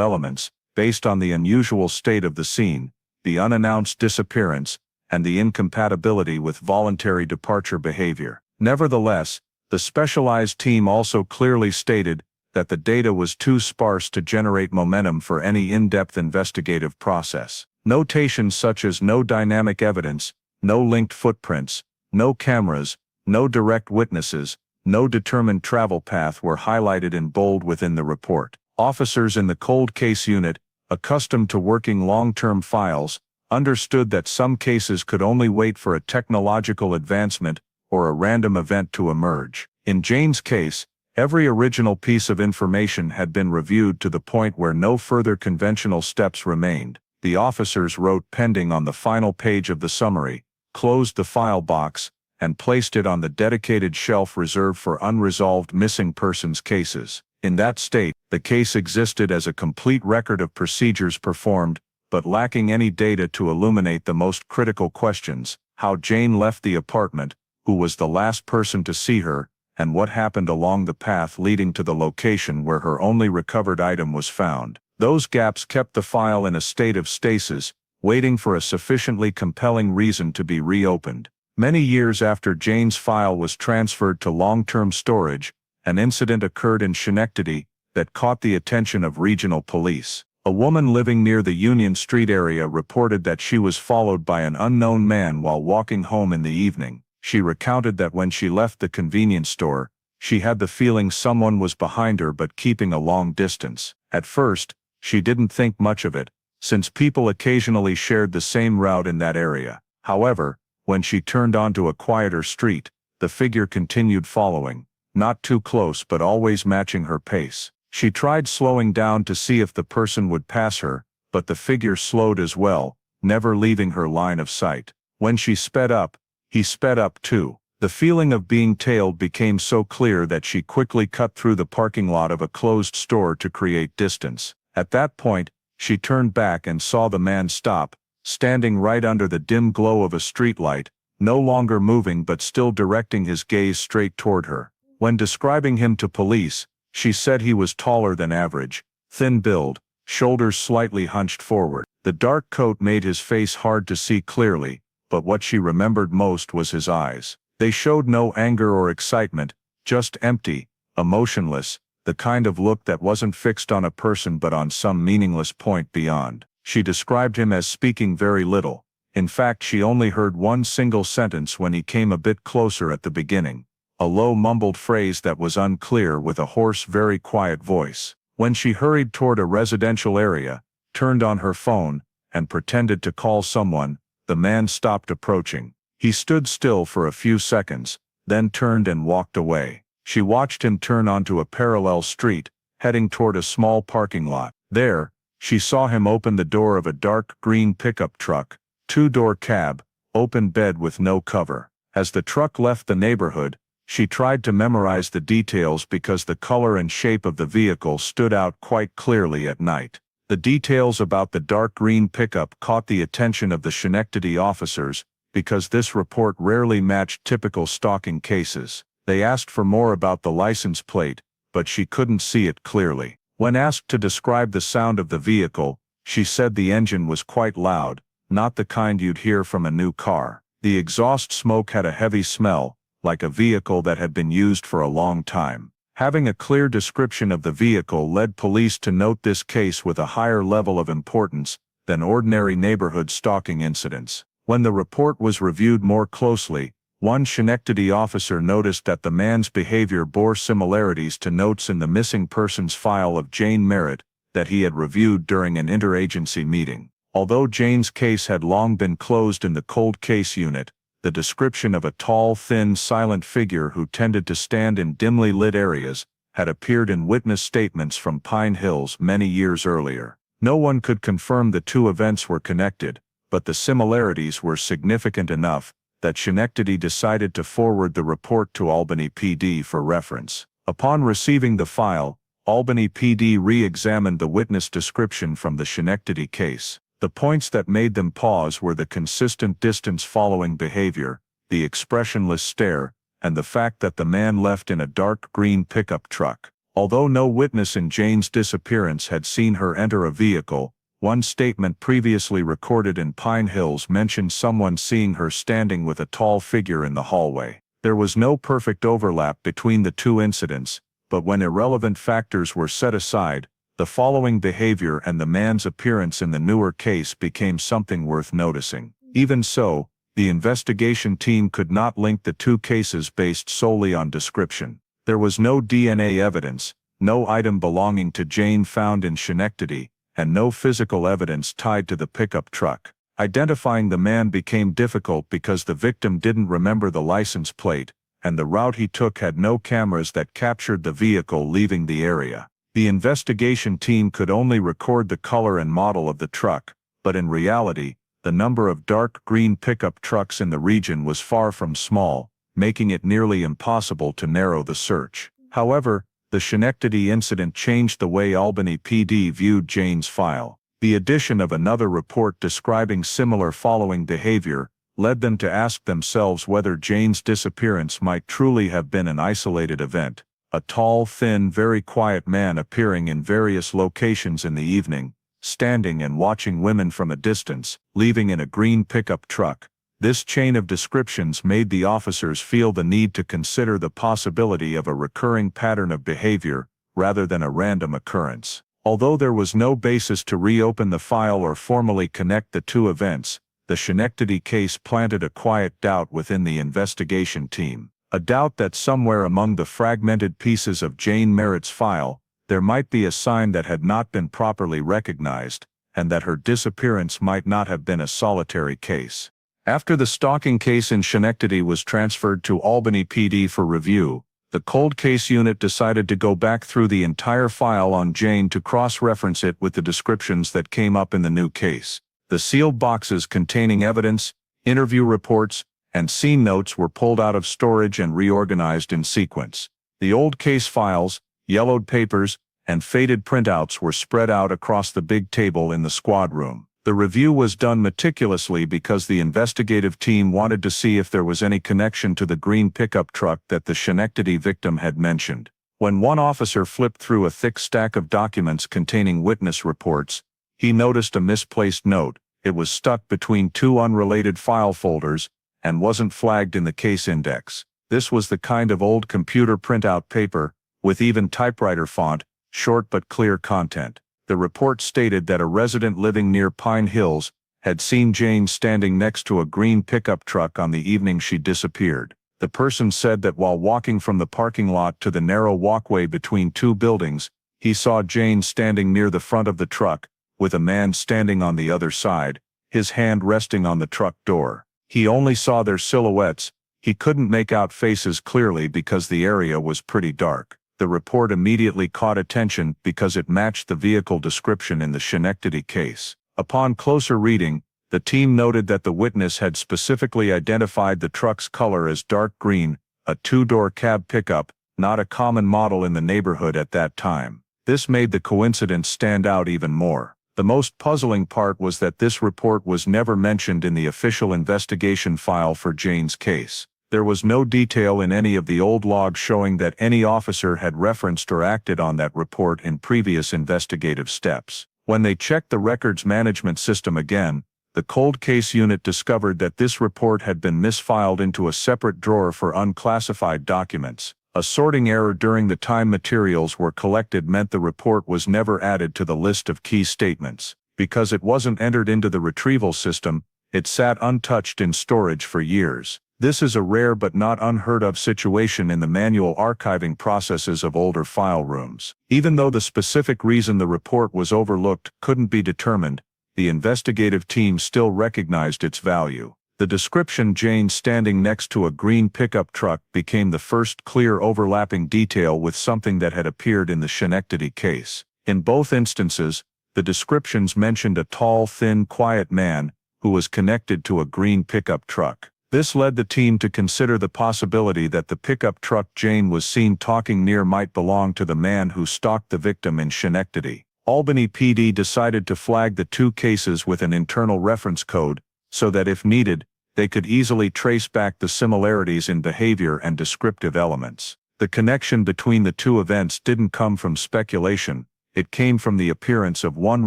elements, based on the unusual state of the scene, the unannounced disappearance, and the incompatibility with voluntary departure behavior. Nevertheless, the specialized team also clearly stated that the data was too sparse to generate momentum for any in-depth investigative process. Notations such as no dynamic evidence, no linked footprints, no cameras, no direct witnesses, no determined travel path were highlighted in bold within the report. Officers in the cold case unit, accustomed to working long-term files, understood that some cases could only wait for a technological advancement or a random event to emerge. In Jane's case, every original piece of information had been reviewed to the point where no further conventional steps remained. The officers wrote pending on the final page of the summary, closed the file box, and placed it on the dedicated shelf reserved for unresolved missing persons cases. In that state, the case existed as a complete record of procedures performed, but lacking any data to illuminate the most critical questions: how Jane left the apartment, who was the last person to see her, and what happened along the path leading to the location where her only recovered item was found. Those gaps kept the file in a state of stasis, waiting for a sufficiently compelling reason to be reopened. Many years after Jane's file was transferred to long-term storage, an incident occurred in Schenectady that caught the attention of regional police. A woman living near the Union Street area reported that she was followed by an unknown man while walking home in the evening. She recounted that when she left the convenience store, she had the feeling someone was behind her but keeping a long distance. At first, she didn't think much of it, since people occasionally shared the same route in that area. However, when she turned onto a quieter street, the figure continued following, not too close but always matching her pace. She tried slowing down to see if the person would pass her, but the figure slowed as well, never leaving her line of sight. When she sped up, he sped up too. The feeling of being tailed became so clear that she quickly cut through the parking lot of a closed store to create distance. At that point, she turned back and saw the man stop, standing right under the dim glow of a streetlight, no longer moving but still directing his gaze straight toward her. When describing him to police, she said he was taller than average, thin build, shoulders slightly hunched forward. The dark coat made his face hard to see clearly, but what she remembered most was his eyes. They showed no anger or excitement, just empty, emotionless, the kind of look that wasn't fixed on a person but on some meaningless point beyond. She described him as speaking very little. In fact, she only heard one single sentence when he came a bit closer at the beginning, a low mumbled phrase that was unclear with a hoarse, very quiet voice. When she hurried toward a residential area, turned on her phone, and pretended to call someone, the man stopped approaching. He stood still for a few seconds, then turned and walked away. She watched him turn onto a parallel street, heading toward a small parking lot. There, she saw him open the door of a dark green pickup truck, two-door cab, open bed with no cover. As the truck left the neighborhood, she tried to memorize the details because the color and shape of the vehicle stood out quite clearly at night. The details about the dark green pickup caught the attention of the Schenectady officers because this report rarely matched typical stalking cases. They asked for more about the license plate, but she couldn't see it clearly. When asked to describe the sound of the vehicle, she said the engine was quite loud, not the kind you'd hear from a new car. The exhaust smoke had a heavy smell, like a vehicle that had been used for a long time. Having a clear description of the vehicle led police to note this case with a higher level of importance than ordinary neighborhood stalking incidents. When the report was reviewed more closely, one Schenectady officer noticed that the man's behavior bore similarities to notes in the missing persons file of Jane Merritt that he had reviewed during an interagency meeting. Although Jane's case had long been closed in the cold case unit, the description of a tall, thin, silent figure who tended to stand in dimly lit areas had appeared in witness statements from Pine Hills many years earlier. No one could confirm the two events were connected, but the similarities were significant enough that Schenectady decided to forward the report to Albany PD for reference. Upon receiving the file, Albany PD re-examined the witness description from the Schenectady case. The points that made them pause were the consistent distance-following behavior, the expressionless stare, and the fact that the man left in a dark green pickup truck. Although no witness in Jane's disappearance had seen her enter a vehicle, one statement previously recorded in Pine Hills mentioned someone seeing her standing with a tall figure in the hallway. There was no perfect overlap between the two incidents, but when irrelevant factors were set aside, the following behavior and the man's appearance in the newer case became something worth noticing. Even so, the investigation team could not link the two cases based solely on description. There was no DNA evidence, no item belonging to Jane found in Schenectady, and no physical evidence tied to the pickup truck. Identifying the man became difficult because the victim didn't remember the license plate, and the route he took had no cameras that captured the vehicle leaving the area. The investigation team could only record the color and model of the truck, but in reality, the number of dark green pickup trucks in the region was far from small, making it nearly impossible to narrow the search. However, the Schenectady incident changed the way Albany PD viewed Jane's file. The addition of another report describing similar following behavior led them to ask themselves whether Jane's disappearance might truly have been an isolated event. A tall, thin, very quiet man appearing in various locations in the evening, standing and watching women from a distance, leaving in a green pickup truck. This chain of descriptions made the officers feel the need to consider the possibility of a recurring pattern of behavior, rather than a random occurrence. Although there was no basis to reopen the file or formally connect the two events, the Schenectady case planted a quiet doubt within the investigation team. A doubt that somewhere among the fragmented pieces of Jane Merritt's file, there might be a sign that had not been properly recognized, and that her disappearance might not have been a solitary case. After the stalking case in Schenectady was transferred to Albany PD for review, the cold case unit decided to go back through the entire file on Jane to cross-reference it with the descriptions that came up in the new case. The sealed boxes containing evidence, interview reports, and scene notes were pulled out of storage and reorganized in sequence. The old case files, yellowed papers, and faded printouts were spread out across the big table in the squad room. The review was done meticulously because the investigative team wanted to see if there was any connection to the green pickup truck that the Schenectady victim had mentioned. When one officer flipped through a thick stack of documents containing witness reports, he noticed a misplaced note. It was stuck between two unrelated file folders and wasn't flagged in the case index. This was the kind of old computer printout paper, with even typewriter font, short but clear content. The report stated that a resident living near Pine Hills had seen Jane standing next to a green pickup truck on the evening she disappeared. The person said that while walking from the parking lot to the narrow walkway between two buildings, he saw Jane standing near the front of the truck, with a man standing on the other side, his hand resting on the truck door. He only saw their silhouettes. He couldn't make out faces clearly because the area was pretty dark. The report immediately caught attention because it matched the vehicle description in the Schenectady case. Upon closer reading, the team noted that the witness had specifically identified the truck's color as dark green, a two-door cab pickup, not a common model in the neighborhood at that time. This made the coincidence stand out even more. The most puzzling part was that this report was never mentioned in the official investigation file for Jane's case. There was no detail in any of the old logs showing that any officer had referenced or acted on that report in previous investigative steps. When they checked the records management system again, the cold case unit discovered that this report had been misfiled into a separate drawer for unclassified documents. A sorting error during the time materials were collected meant the report was never added to the list of key statements. Because it wasn't entered into the retrieval system, it sat untouched in storage for years. This is a rare but not unheard of situation in the manual archiving processes of older file rooms. Even though the specific reason the report was overlooked couldn't be determined, the investigative team still recognized its value. The description Jane standing next to a green pickup truck became the first clear overlapping detail with something that had appeared in the Schenectady case. In both instances, the descriptions mentioned a tall, thin, quiet man who was connected to a green pickup truck. This led the team to consider the possibility that the pickup truck Jane was seen talking near might belong to the man who stalked the victim in Schenectady. Albany PD decided to flag the two cases with an internal reference code, so that if needed, they could easily trace back the similarities in behavior and descriptive elements. The connection between the two events didn't come from speculation, it came from the appearance of one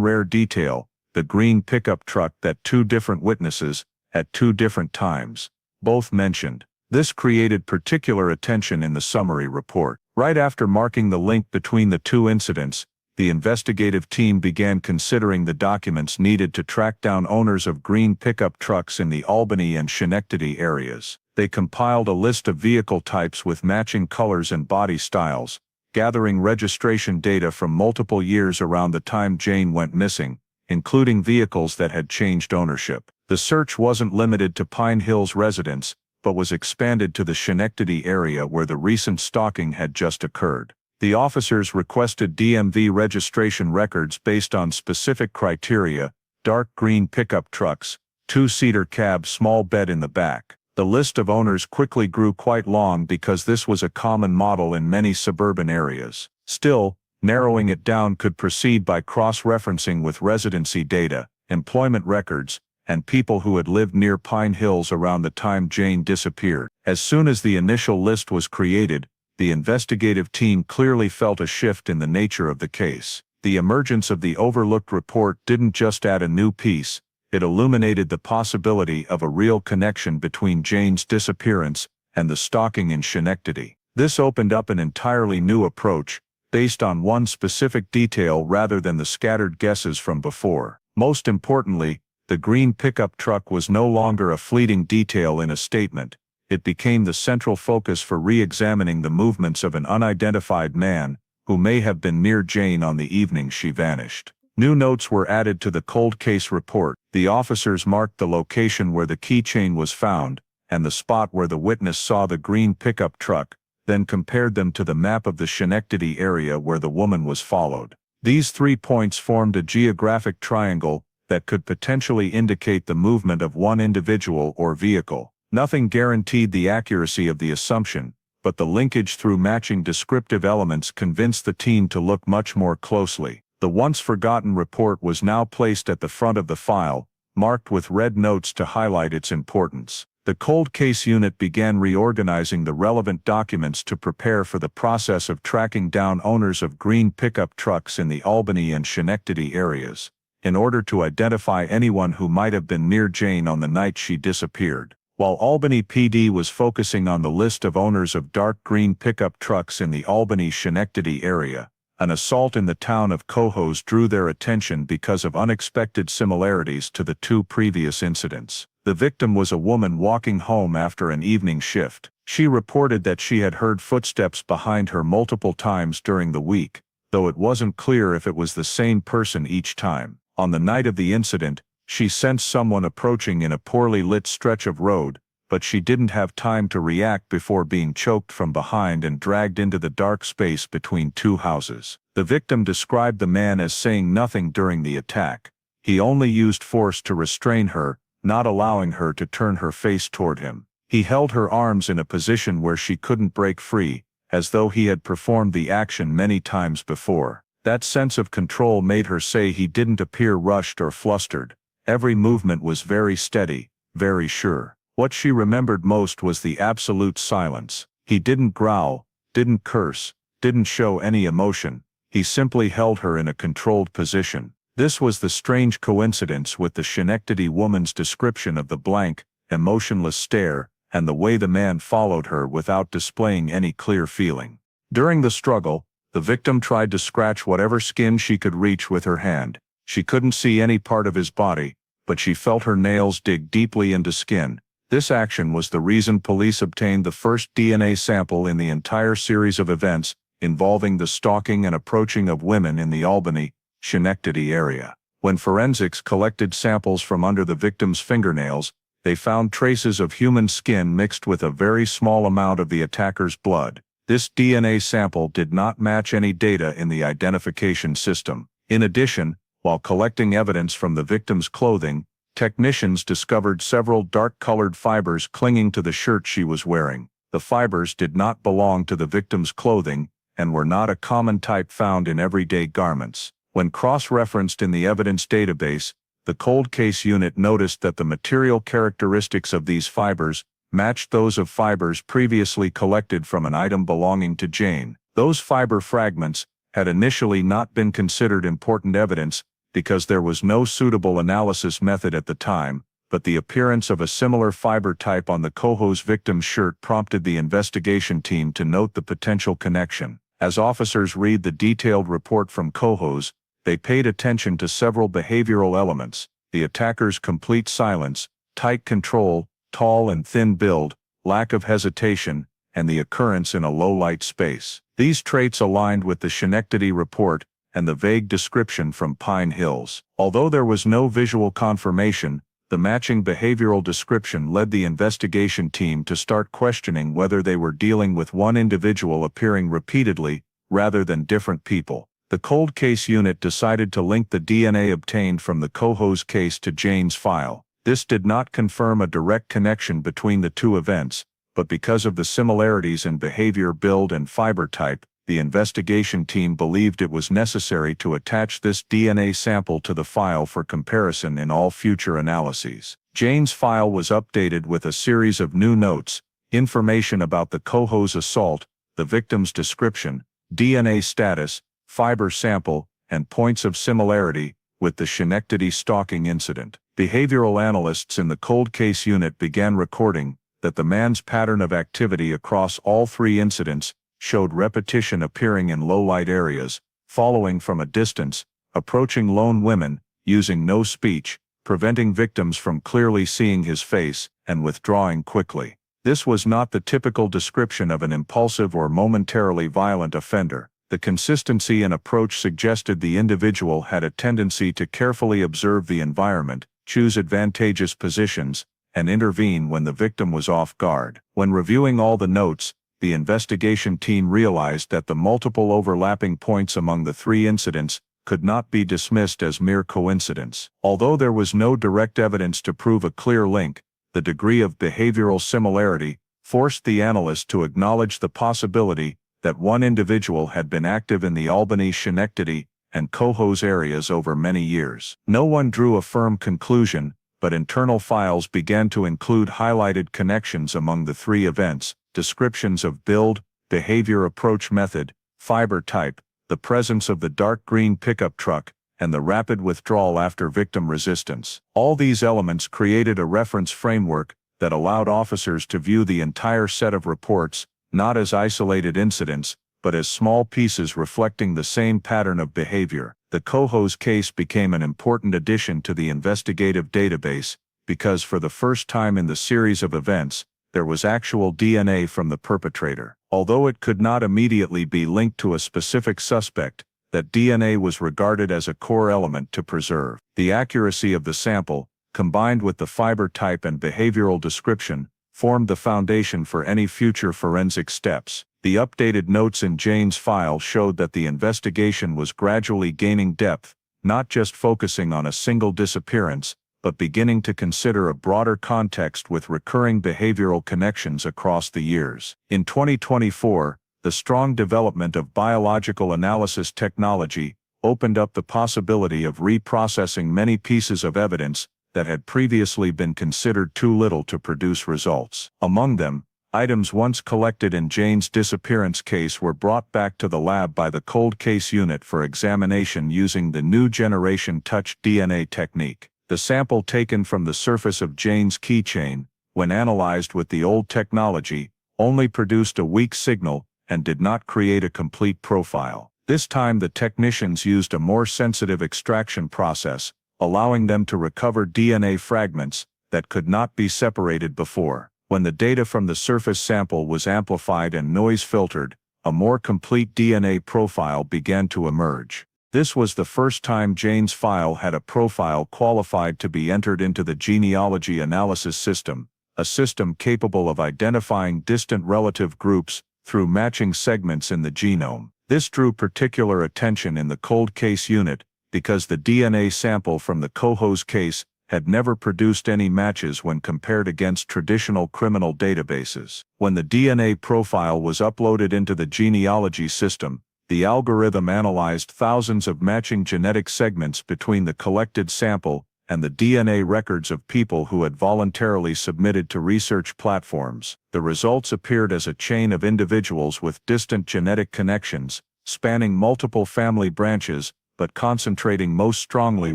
rare detail, the green pickup truck that two different witnesses, at two different times, both mentioned. This created particular attention in the summary report. Right after marking the link between the two incidents, the investigative team began considering the documents needed to track down owners of green pickup trucks in the Albany and Schenectady areas. They compiled a list of vehicle types with matching colors and body styles, gathering registration data from multiple years around the time Jane went missing, including vehicles that had changed ownership. The search wasn't limited to Pine Hills residents, but was expanded to the Schenectady area where the recent stalking had just occurred. The officers requested DMV registration records based on specific criteria: dark green pickup trucks, two-seater cab, small bed in the back. The list of owners quickly grew quite long because this was a common model in many suburban areas. Still, narrowing it down could proceed by cross-referencing with residency data, employment records, and people who had lived near Pine Hills around the time Jane disappeared. As soon as the initial list was created, the investigative team clearly felt a shift in the nature of the case. The emergence of the overlooked report didn't just add a new piece, it illuminated the possibility of a real connection between Jane's disappearance and the stalking in Schenectady. This opened up an entirely new approach, based on one specific detail rather than the scattered guesses from before. Most importantly, the green pickup truck was no longer a fleeting detail in a statement. It became the central focus for re-examining the movements of an unidentified man, who may have been near Jane on the evening she vanished. New notes were added to the cold case report. The officers marked the location where the keychain was found, and the spot where the witness saw the green pickup truck, then compared them to the map of the Schenectady area where the woman was followed. These 3 points formed a geographic triangle that could potentially indicate the movement of one individual or vehicle. Nothing guaranteed the accuracy of the assumption, but the linkage through matching descriptive elements convinced the team to look much more closely. The once forgotten report was now placed at the front of the file, marked with red notes to highlight its importance. The cold case unit began reorganizing the relevant documents to prepare for the process of tracking down owners of green pickup trucks in the Albany and Schenectady areas, in order to identify anyone who might have been near Jane on the night she disappeared. While Albany PD was focusing on the list of owners of dark green pickup trucks in the Albany-Schenectady area, an assault in the town of Cohoes drew their attention because of unexpected similarities to the two previous incidents. The victim was a woman walking home after an evening shift. She reported that she had heard footsteps behind her multiple times during the week, though it wasn't clear if it was the same person each time. On the night of the incident, she sensed someone approaching in a poorly lit stretch of road, but she didn't have time to react before being choked from behind and dragged into the dark space between two houses. The victim described the man as saying nothing during the attack. He only used force to restrain her, not allowing her to turn her face toward him. He held her arms in a position where she couldn't break free, as though he had performed the action many times before. That sense of control made her say he didn't appear rushed or flustered. Every movement was very steady, very sure. What she remembered most was the absolute silence. He didn't growl, didn't curse, didn't show any emotion. He simply held her in a controlled position. This was the strange coincidence with the Schenectady woman's description of the blank, emotionless stare, and the way the man followed her without displaying any clear feeling. During the struggle, the victim tried to scratch whatever skin she could reach with her hand. She couldn't see any part of his body, but she felt her nails dig deeply into skin. This action was the reason police obtained the first DNA sample in the entire series of events involving the stalking and approaching of women in the Albany, Schenectady area. When forensics collected samples from under the victim's fingernails, they found traces of human skin mixed with a very small amount of the attacker's blood. This DNA sample did not match any data in the identification system. In addition, while collecting evidence from the victim's clothing, technicians discovered several dark-colored fibers clinging to the shirt she was wearing. The fibers did not belong to the victim's clothing and were not a common type found in everyday garments. When cross-referenced in the evidence database, the cold case unit noticed that the material characteristics of these fibers matched those of fibers previously collected from an item belonging to Jane. Those fiber fragments had initially not been considered important evidence because there was no suitable analysis method at the time, but the appearance of a similar fiber type on the Coho's victim's shirt prompted the investigation team to note the potential connection. As officers read the detailed report from Coho's, they paid attention to several behavioral elements: the attacker's complete silence, tight control, tall and thin build, lack of hesitation, and the occurrence in a low-light space. These traits aligned with the Schenectady report and the vague description from Pine Hills. Although there was no visual confirmation, the matching behavioral description led the investigation team to start questioning whether they were dealing with one individual appearing repeatedly, rather than different people. The cold case unit decided to link the DNA obtained from the Coho's case to Jane's file. This did not confirm a direct connection between the two events, but because of the similarities in behavior, build, and fiber type, the investigation team believed it was necessary to attach this DNA sample to the file for comparison in all future analyses. Jane's file was updated with a series of new notes, information about the Coho's assault, the victim's description, DNA status, fiber sample, and points of similarity with the Schenectady stalking incident. Behavioral analysts in the cold case unit began recording that the man's pattern of activity across all three incidents showed repetition appearing in low-light areas, following from a distance, approaching lone women, using no speech, preventing victims from clearly seeing his face, and withdrawing quickly. This was not the typical description of an impulsive or momentarily violent offender. The consistency and approach suggested the individual had a tendency to carefully observe the environment, choose advantageous positions, and intervene when the victim was off guard. When reviewing all the notes, the investigation team realized that the multiple overlapping points among the three incidents could not be dismissed as mere coincidence. Although there was no direct evidence to prove a clear link, the degree of behavioral similarity forced the analyst to acknowledge the possibility that one individual had been active in the Albany, Schenectady, and Coho's areas over many years. No one drew a firm conclusion, but internal files began to include highlighted connections among the three events, descriptions of build, behavior, approach method, fiber type, the presence of the dark green pickup truck, and the rapid withdrawal after victim resistance. All these elements created a reference framework that allowed officers to view the entire set of reports not as isolated incidents, but as small pieces reflecting the same pattern of behavior. The Coho's case became an important addition to the investigative database because for the first time in the series of events, there was actual DNA from the perpetrator. Although it could not immediately be linked to a specific suspect, that DNA was regarded as a core element to preserve. The accuracy of the sample, combined with the fiber type and behavioral description, formed the foundation for any future forensic steps. The updated notes in Jane's file showed that the investigation was gradually gaining depth, not just focusing on a single disappearance, but beginning to consider a broader context with recurring behavioral connections across the years. In 2024, the strong development of biological analysis technology opened up the possibility of reprocessing many pieces of evidence that had previously been considered too little to produce results. Among them, items once collected in Jane's disappearance case were brought back to the lab by the cold case unit for examination using the new generation touch DNA technique. The sample taken from the surface of Jane's keychain, when analyzed with the old technology, only produced a weak signal and did not create a complete profile. This time the technicians used a more sensitive extraction process, allowing them to recover DNA fragments that could not be separated before. When the data from the surface sample was amplified and noise filtered, a more complete DNA profile began to emerge. This was the first time Jane's file had a profile qualified to be entered into the genealogy analysis system, a system capable of identifying distant relative groups through matching segments in the genome. This drew particular attention in the cold case unit because the DNA sample from the Coho's case had never produced any matches when compared against traditional criminal databases. When the DNA profile was uploaded into the genealogy system, the algorithm analyzed thousands of matching genetic segments between the collected sample and the DNA records of people who had voluntarily submitted to research platforms. The results appeared as a chain of individuals with distant genetic connections, spanning multiple family branches, but concentrating most strongly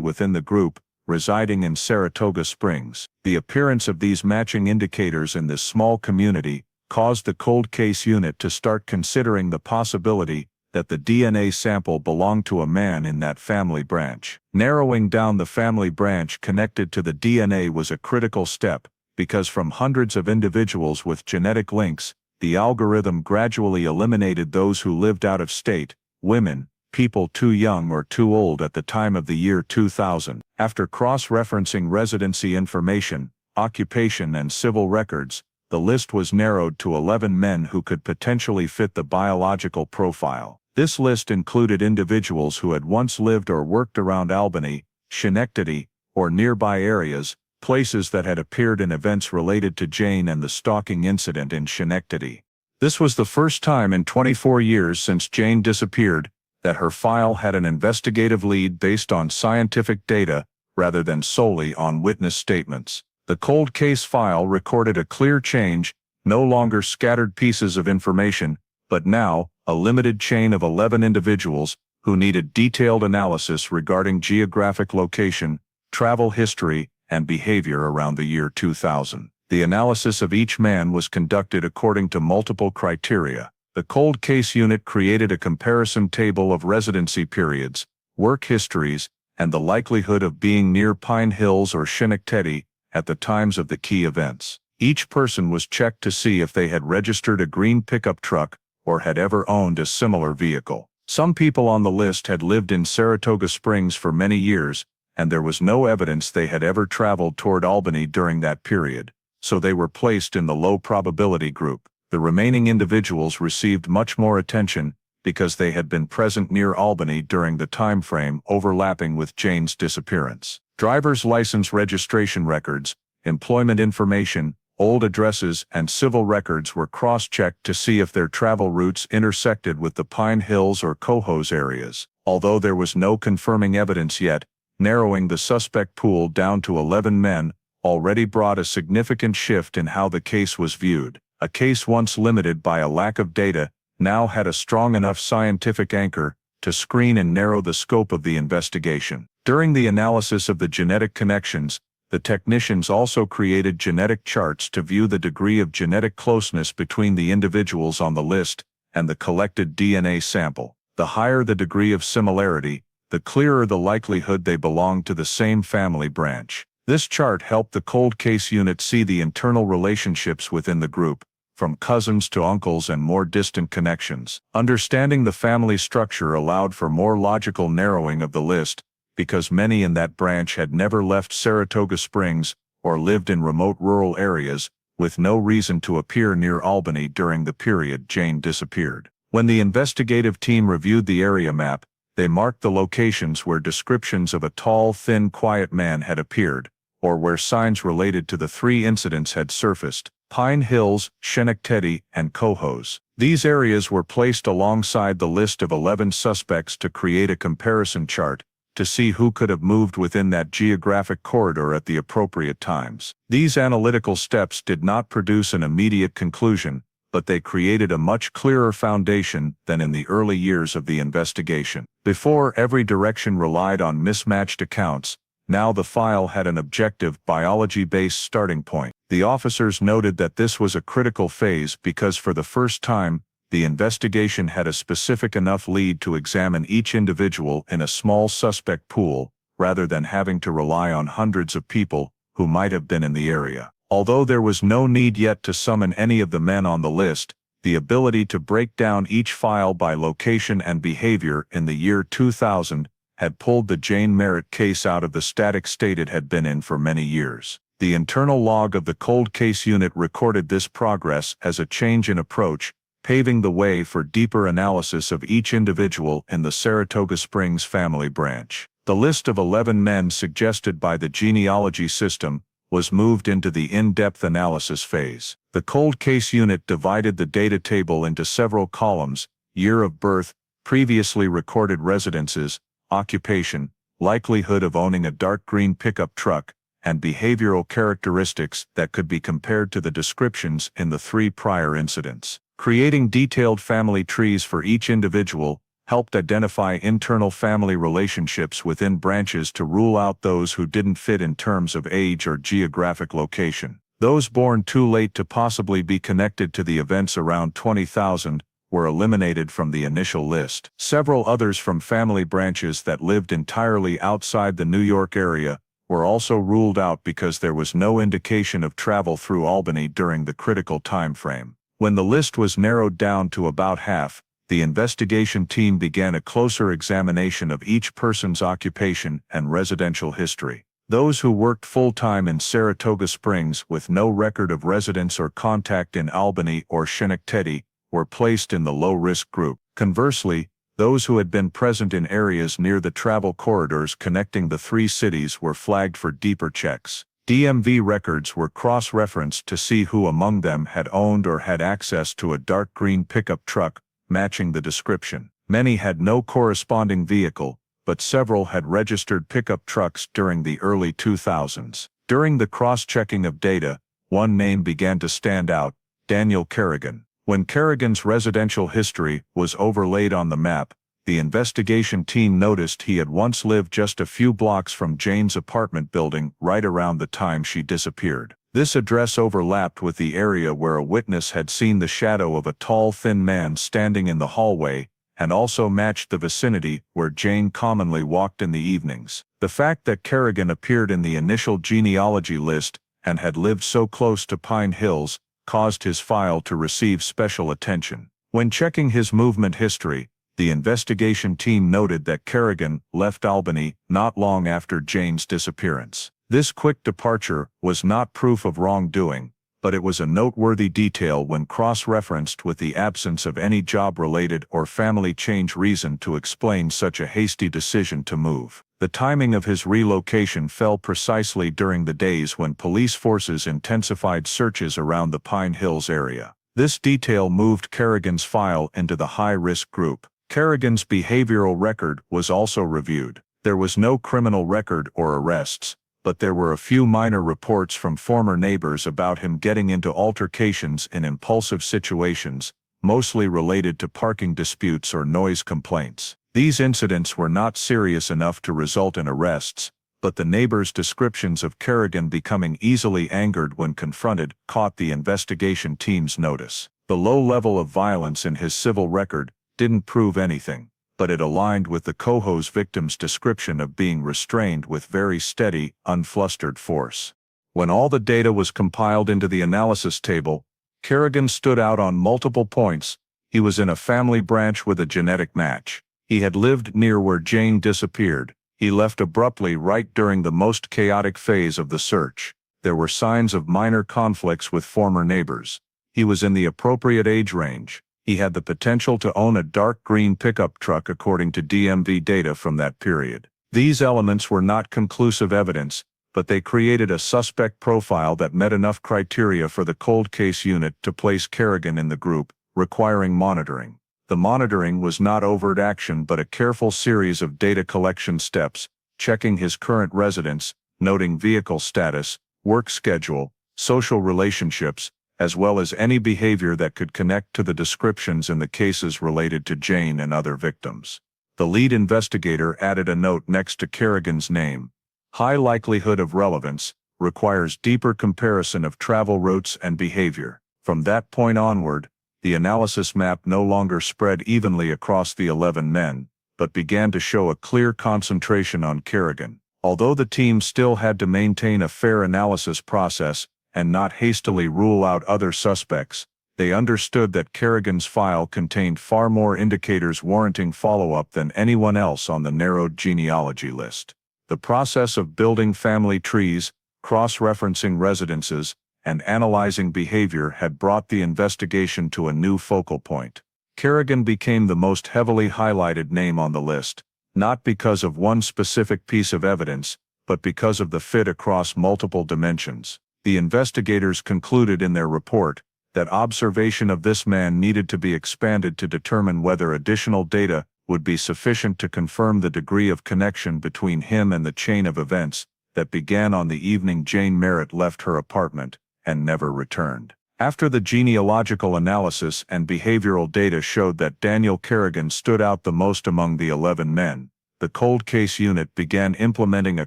within the group, residing in Saratoga Springs. The appearance of these matching indicators in this small community caused the cold case unit to start considering the possibility that the DNA sample belonged to a man in that family branch. Narrowing down the family branch connected to the DNA was a critical step, because from hundreds of individuals with genetic links, the algorithm gradually eliminated those who lived out of state, women, people too young or too old at the time of the year 2000. After cross-referencing residency information, occupation and civil records, the list was narrowed to 11 men who could potentially fit the biological profile. This list included individuals who had once lived or worked around Albany, Schenectady, or nearby areas, places that had appeared in events related to Jane and the stalking incident in Schenectady. This was the first time in 24 years since Jane disappeared that her file had an investigative lead based on scientific data rather than solely on witness statements. The cold case file recorded a clear change, no longer scattered pieces of information, but now a limited chain of 11 individuals who needed detailed analysis regarding geographic location, travel history, and behavior around the year 2000. The analysis of each man was conducted according to multiple criteria. The cold case unit created a comparison table of residency periods, work histories, and the likelihood of being near Pine Hills or Schenectady at the times of the key events. Each person was checked to see if they had registered a green pickup truck or had ever owned a similar vehicle. Some people on the list had lived in Saratoga Springs for many years, and there was no evidence they had ever traveled toward Albany during that period, so they were placed in the low probability group. The remaining individuals received much more attention because they had been present near Albany during the time frame overlapping with Jane's disappearance. Driver's license registration records, employment information, old addresses, and civil records were cross-checked to see if their travel routes intersected with the Pine Hills or Cohoes areas. Although there was no confirming evidence yet, narrowing the suspect pool down to 11 men already brought a significant shift in how the case was viewed. A case once limited by a lack of data now had a strong enough scientific anchor to screen and narrow the scope of the investigation. During the analysis of the genetic connections, the technicians also created genetic charts to view the degree of genetic closeness between the individuals on the list and the collected DNA sample. The higher the degree of similarity, the clearer the likelihood they belonged to the same family branch. This chart helped the cold case unit see the internal relationships within the group, from cousins to uncles and more distant connections. Understanding the family structure allowed for more logical narrowing of the list, because many in that branch had never left Saratoga Springs or lived in remote rural areas, with no reason to appear near Albany during the period Jane disappeared. When the investigative team reviewed the area map, they marked the locations where descriptions of a tall, thin, quiet man had appeared, or where signs related to the three incidents had surfaced: Pine Hills, Schenectady, and Cohoes. These areas were placed alongside the list of 11 suspects to create a comparison chart, to see who could have moved within that geographic corridor at the appropriate times. These analytical steps did not produce an immediate conclusion, but they created a much clearer foundation than in the early years of the investigation. Before, every direction relied on mismatched accounts. Now the file had an objective, biology-based starting point. The officers noted that this was a critical phase because for the first time, the investigation had a specific enough lead to examine each individual in a small suspect pool, rather than having to rely on hundreds of people who might have been in the area. Although there was no need yet to summon any of the men on the list, the ability to break down each file by location and behavior in the year 2000 had pulled the Jane Merritt case out of the static state it had been in for many years. The internal log of the cold case unit recorded this progress as a change in approach, paving the way for deeper analysis of each individual in the Saratoga Springs family branch. The list of 11 men suggested by the genealogy system was moved into the in-depth analysis phase. The cold case unit divided the data table into several columns: year of birth, previously recorded residences, occupation, likelihood of owning a dark green pickup truck, and behavioral characteristics that could be compared to the descriptions in the 3 prior incidents. Creating detailed family trees for each individual helped identify internal family relationships within branches to rule out those who didn't fit in terms of age or geographic location. Those born too late to possibly be connected to the events around 20,000 were eliminated from the initial list. Several others from family branches that lived entirely outside the New York area were also ruled out because there was no indication of travel through Albany during the critical time frame. When the list was narrowed down to about half, the investigation team began a closer examination of each person's occupation and residential history. Those who worked full-time in Saratoga Springs with no record of residence or contact in Albany or Schenectady were placed in the low-risk group. Conversely, those who had been present in areas near the travel corridors connecting the 3 cities were flagged for deeper checks. DMV records were cross-referenced to see who among them had owned or had access to a dark green pickup truck matching the description. Many had no corresponding vehicle, but several had registered pickup trucks during the early 2000s. During the cross-checking of data, one name began to stand out: Daniel Kerrigan. When Kerrigan's residential history was overlaid on the map, the investigation team noticed he had once lived just a few blocks from Jane's apartment building right around the time she disappeared. This address overlapped with the area where a witness had seen the shadow of a tall, thin man standing in the hallway, and also matched the vicinity where Jane commonly walked in the evenings. The fact that Kerrigan appeared in the initial genealogy list and had lived so close to Pine Hills caused his file to receive special attention. When checking his movement history, the investigation team noted that Kerrigan left Albany not long after Jane's disappearance. This quick departure was not proof of wrongdoing, but it was a noteworthy detail when cross-referenced with the absence of any job-related or family change reason to explain such a hasty decision to move. The timing of his relocation fell precisely during the days when police forces intensified searches around the Pine Hills area. This detail moved Kerrigan's file into the high-risk group. Kerrigan's behavioral record was also reviewed. There was no criminal record or arrests, but there were a few minor reports from former neighbors about him getting into altercations in impulsive situations, mostly related to parking disputes or noise complaints. These incidents were not serious enough to result in arrests, but the neighbors' descriptions of Kerrigan becoming easily angered when confronted caught the investigation team's notice. The low level of violence in his civil record didn't prove anything, but it aligned with the coho's victim's description of being restrained with very steady, unflustered force. When all the data was compiled into the analysis table, Kerrigan stood out on multiple points. He was in a family branch with a genetic match. He had lived near where Jane disappeared. He left abruptly right during the most chaotic phase of the search. There were signs of minor conflicts with former neighbors. He was in the appropriate age range. He had the potential to own a dark green pickup truck according to DMV data from that period. These elements were not conclusive evidence, but they created a suspect profile that met enough criteria for the cold case unit to place Kerrigan in the group, requiring monitoring. The monitoring was not overt action but a careful series of data collection steps, checking his current residence, noting vehicle status, work schedule, social relationships, as well as any behavior that could connect to the descriptions in the cases related to Jane and other victims. The lead investigator added a note next to Kerrigan's name. High likelihood of relevance, requires deeper comparison of travel routes and behavior. From that point onward, the analysis map no longer spread evenly across the 11 men, but began to show a clear concentration on Kerrigan. Although the team still had to maintain a fair analysis process and not hastily rule out other suspects, they understood that Kerrigan's file contained far more indicators warranting follow-up than anyone else on the narrowed genealogy list. The process of building family trees, cross-referencing residences, and analyzing behavior had brought the investigation to a new focal point. Kerrigan became the most heavily highlighted name on the list, not because of one specific piece of evidence, but because of the fit across multiple dimensions. The investigators concluded in their report that observation of this man needed to be expanded to determine whether additional data would be sufficient to confirm the degree of connection between him and the chain of events that began on the evening Jane Merritt left her apartment and never returned. After the genealogical analysis and behavioral data showed that Daniel Kerrigan stood out the most among the 11 men, the cold case unit began implementing a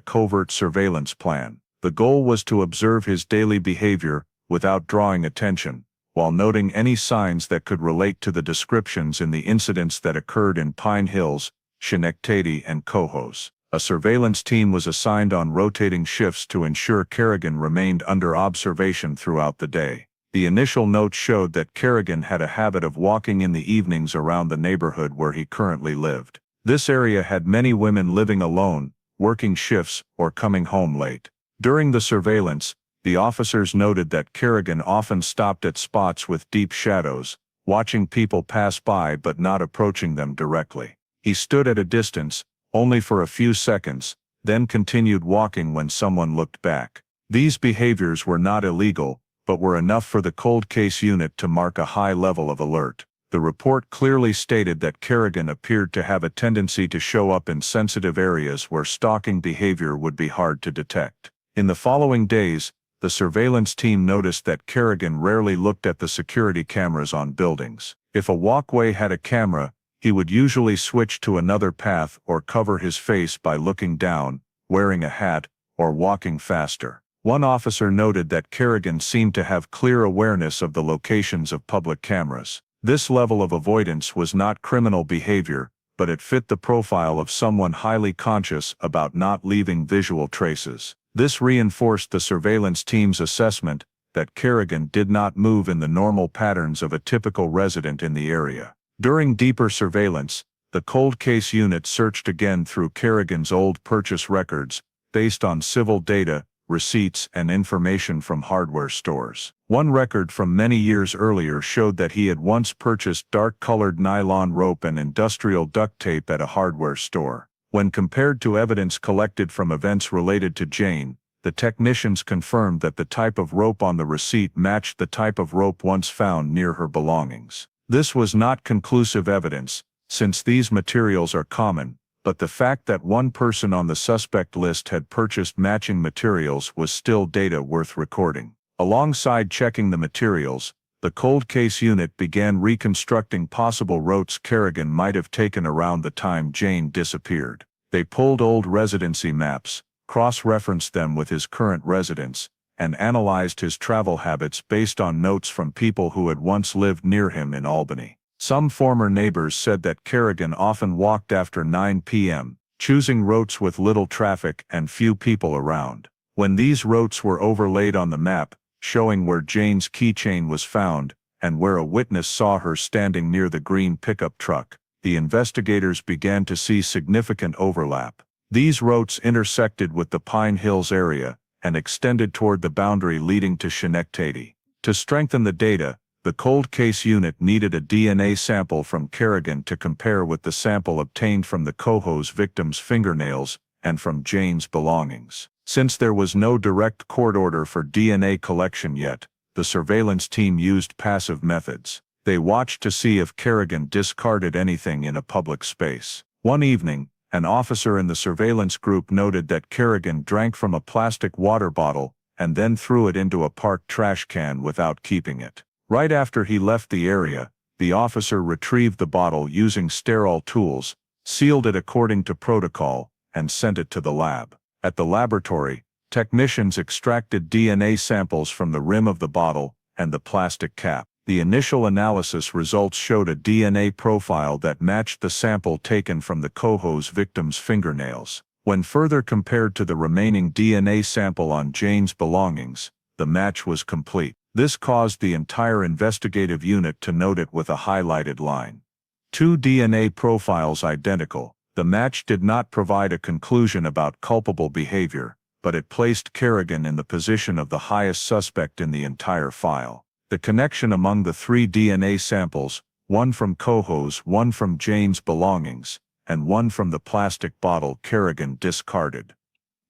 covert surveillance plan. The goal was to observe his daily behavior without drawing attention, while noting any signs that could relate to the descriptions in the incidents that occurred in Pine Hills, Schenectady, and Cohoes. A surveillance team was assigned on rotating shifts to ensure Kerrigan remained under observation throughout the day. The initial notes showed that Kerrigan had a habit of walking in the evenings around the neighborhood where he currently lived. This area had many women living alone, working shifts, or coming home late. During the surveillance, the officers noted that Kerrigan often stopped at spots with deep shadows, watching people pass by but not approaching them directly. He stood at a distance, only for a few seconds, then continued walking when someone looked back. These behaviors were not illegal, but were enough for the cold case unit to mark a high level of alert. The report clearly stated that Kerrigan appeared to have a tendency to show up in sensitive areas where stalking behavior would be hard to detect. In the following days, the surveillance team noticed that Kerrigan rarely looked at the security cameras on buildings. If a walkway had a camera, he would usually switch to another path or cover his face by looking down, wearing a hat, or walking faster. One officer noted that Kerrigan seemed to have clear awareness of the locations of public cameras. This level of avoidance was not criminal behavior, but it fit the profile of someone highly conscious about not leaving visual traces. This reinforced the surveillance team's assessment that Kerrigan did not move in the normal patterns of a typical resident in the area. During deeper surveillance, the cold case unit searched again through Kerrigan's old purchase records, based on civil data, receipts, and information from hardware stores. One record from many years earlier showed that he had once purchased dark-colored nylon rope and industrial duct tape at a hardware store. When compared to evidence collected from events related to Jane, the technicians confirmed that the type of rope on the receipt matched the type of rope once found near her belongings. This was not conclusive evidence, since these materials are common, but the fact that one person on the suspect list had purchased matching materials was still data worth recording. Alongside checking the materials, the cold case unit began reconstructing possible routes Kerrigan might have taken around the time Jane disappeared. They pulled old residency maps, cross-referenced them with his current residence, and analyzed his travel habits based on notes from people who had once lived near him in Albany. Some former neighbors said that Kerrigan often walked after 9 p.m., choosing routes with little traffic and few people around. When these routes were overlaid on the map, showing where Jane's keychain was found, and where a witness saw her standing near the green pickup truck, the investigators began to see significant overlap. These routes intersected with the Pine Hills area, and extended toward the boundary leading to Schenectady. To strengthen the data, the cold case unit needed a DNA sample from Kerrigan to compare with the sample obtained from the Cohoes victim's fingernails and from Jane's belongings. Since there was no direct court order for DNA collection yet, the surveillance team used passive methods. They watched to see if Kerrigan discarded anything in a public space. One evening, an officer in the surveillance group noted that Kerrigan drank from a plastic water bottle and then threw it into a parked trash can without keeping it. Right after he left the area, the officer retrieved the bottle using sterile tools, sealed it according to protocol, and sent it to the lab. At the laboratory, technicians extracted DNA samples from the rim of the bottle and the plastic cap. The initial analysis results showed a DNA profile that matched the sample taken from the Cohoes victim's fingernails. When further compared to the remaining DNA sample on Jane's belongings, the match was complete. This caused the entire investigative unit to note it with a highlighted line. Two DNA profiles identical. The match did not provide a conclusion about culpable behavior, but it placed Kerrigan in the position of the highest suspect in the entire file. The connection among the three DNA samples, one from Cohoes, one from Jane's belongings, and one from the plastic bottle Kerrigan discarded,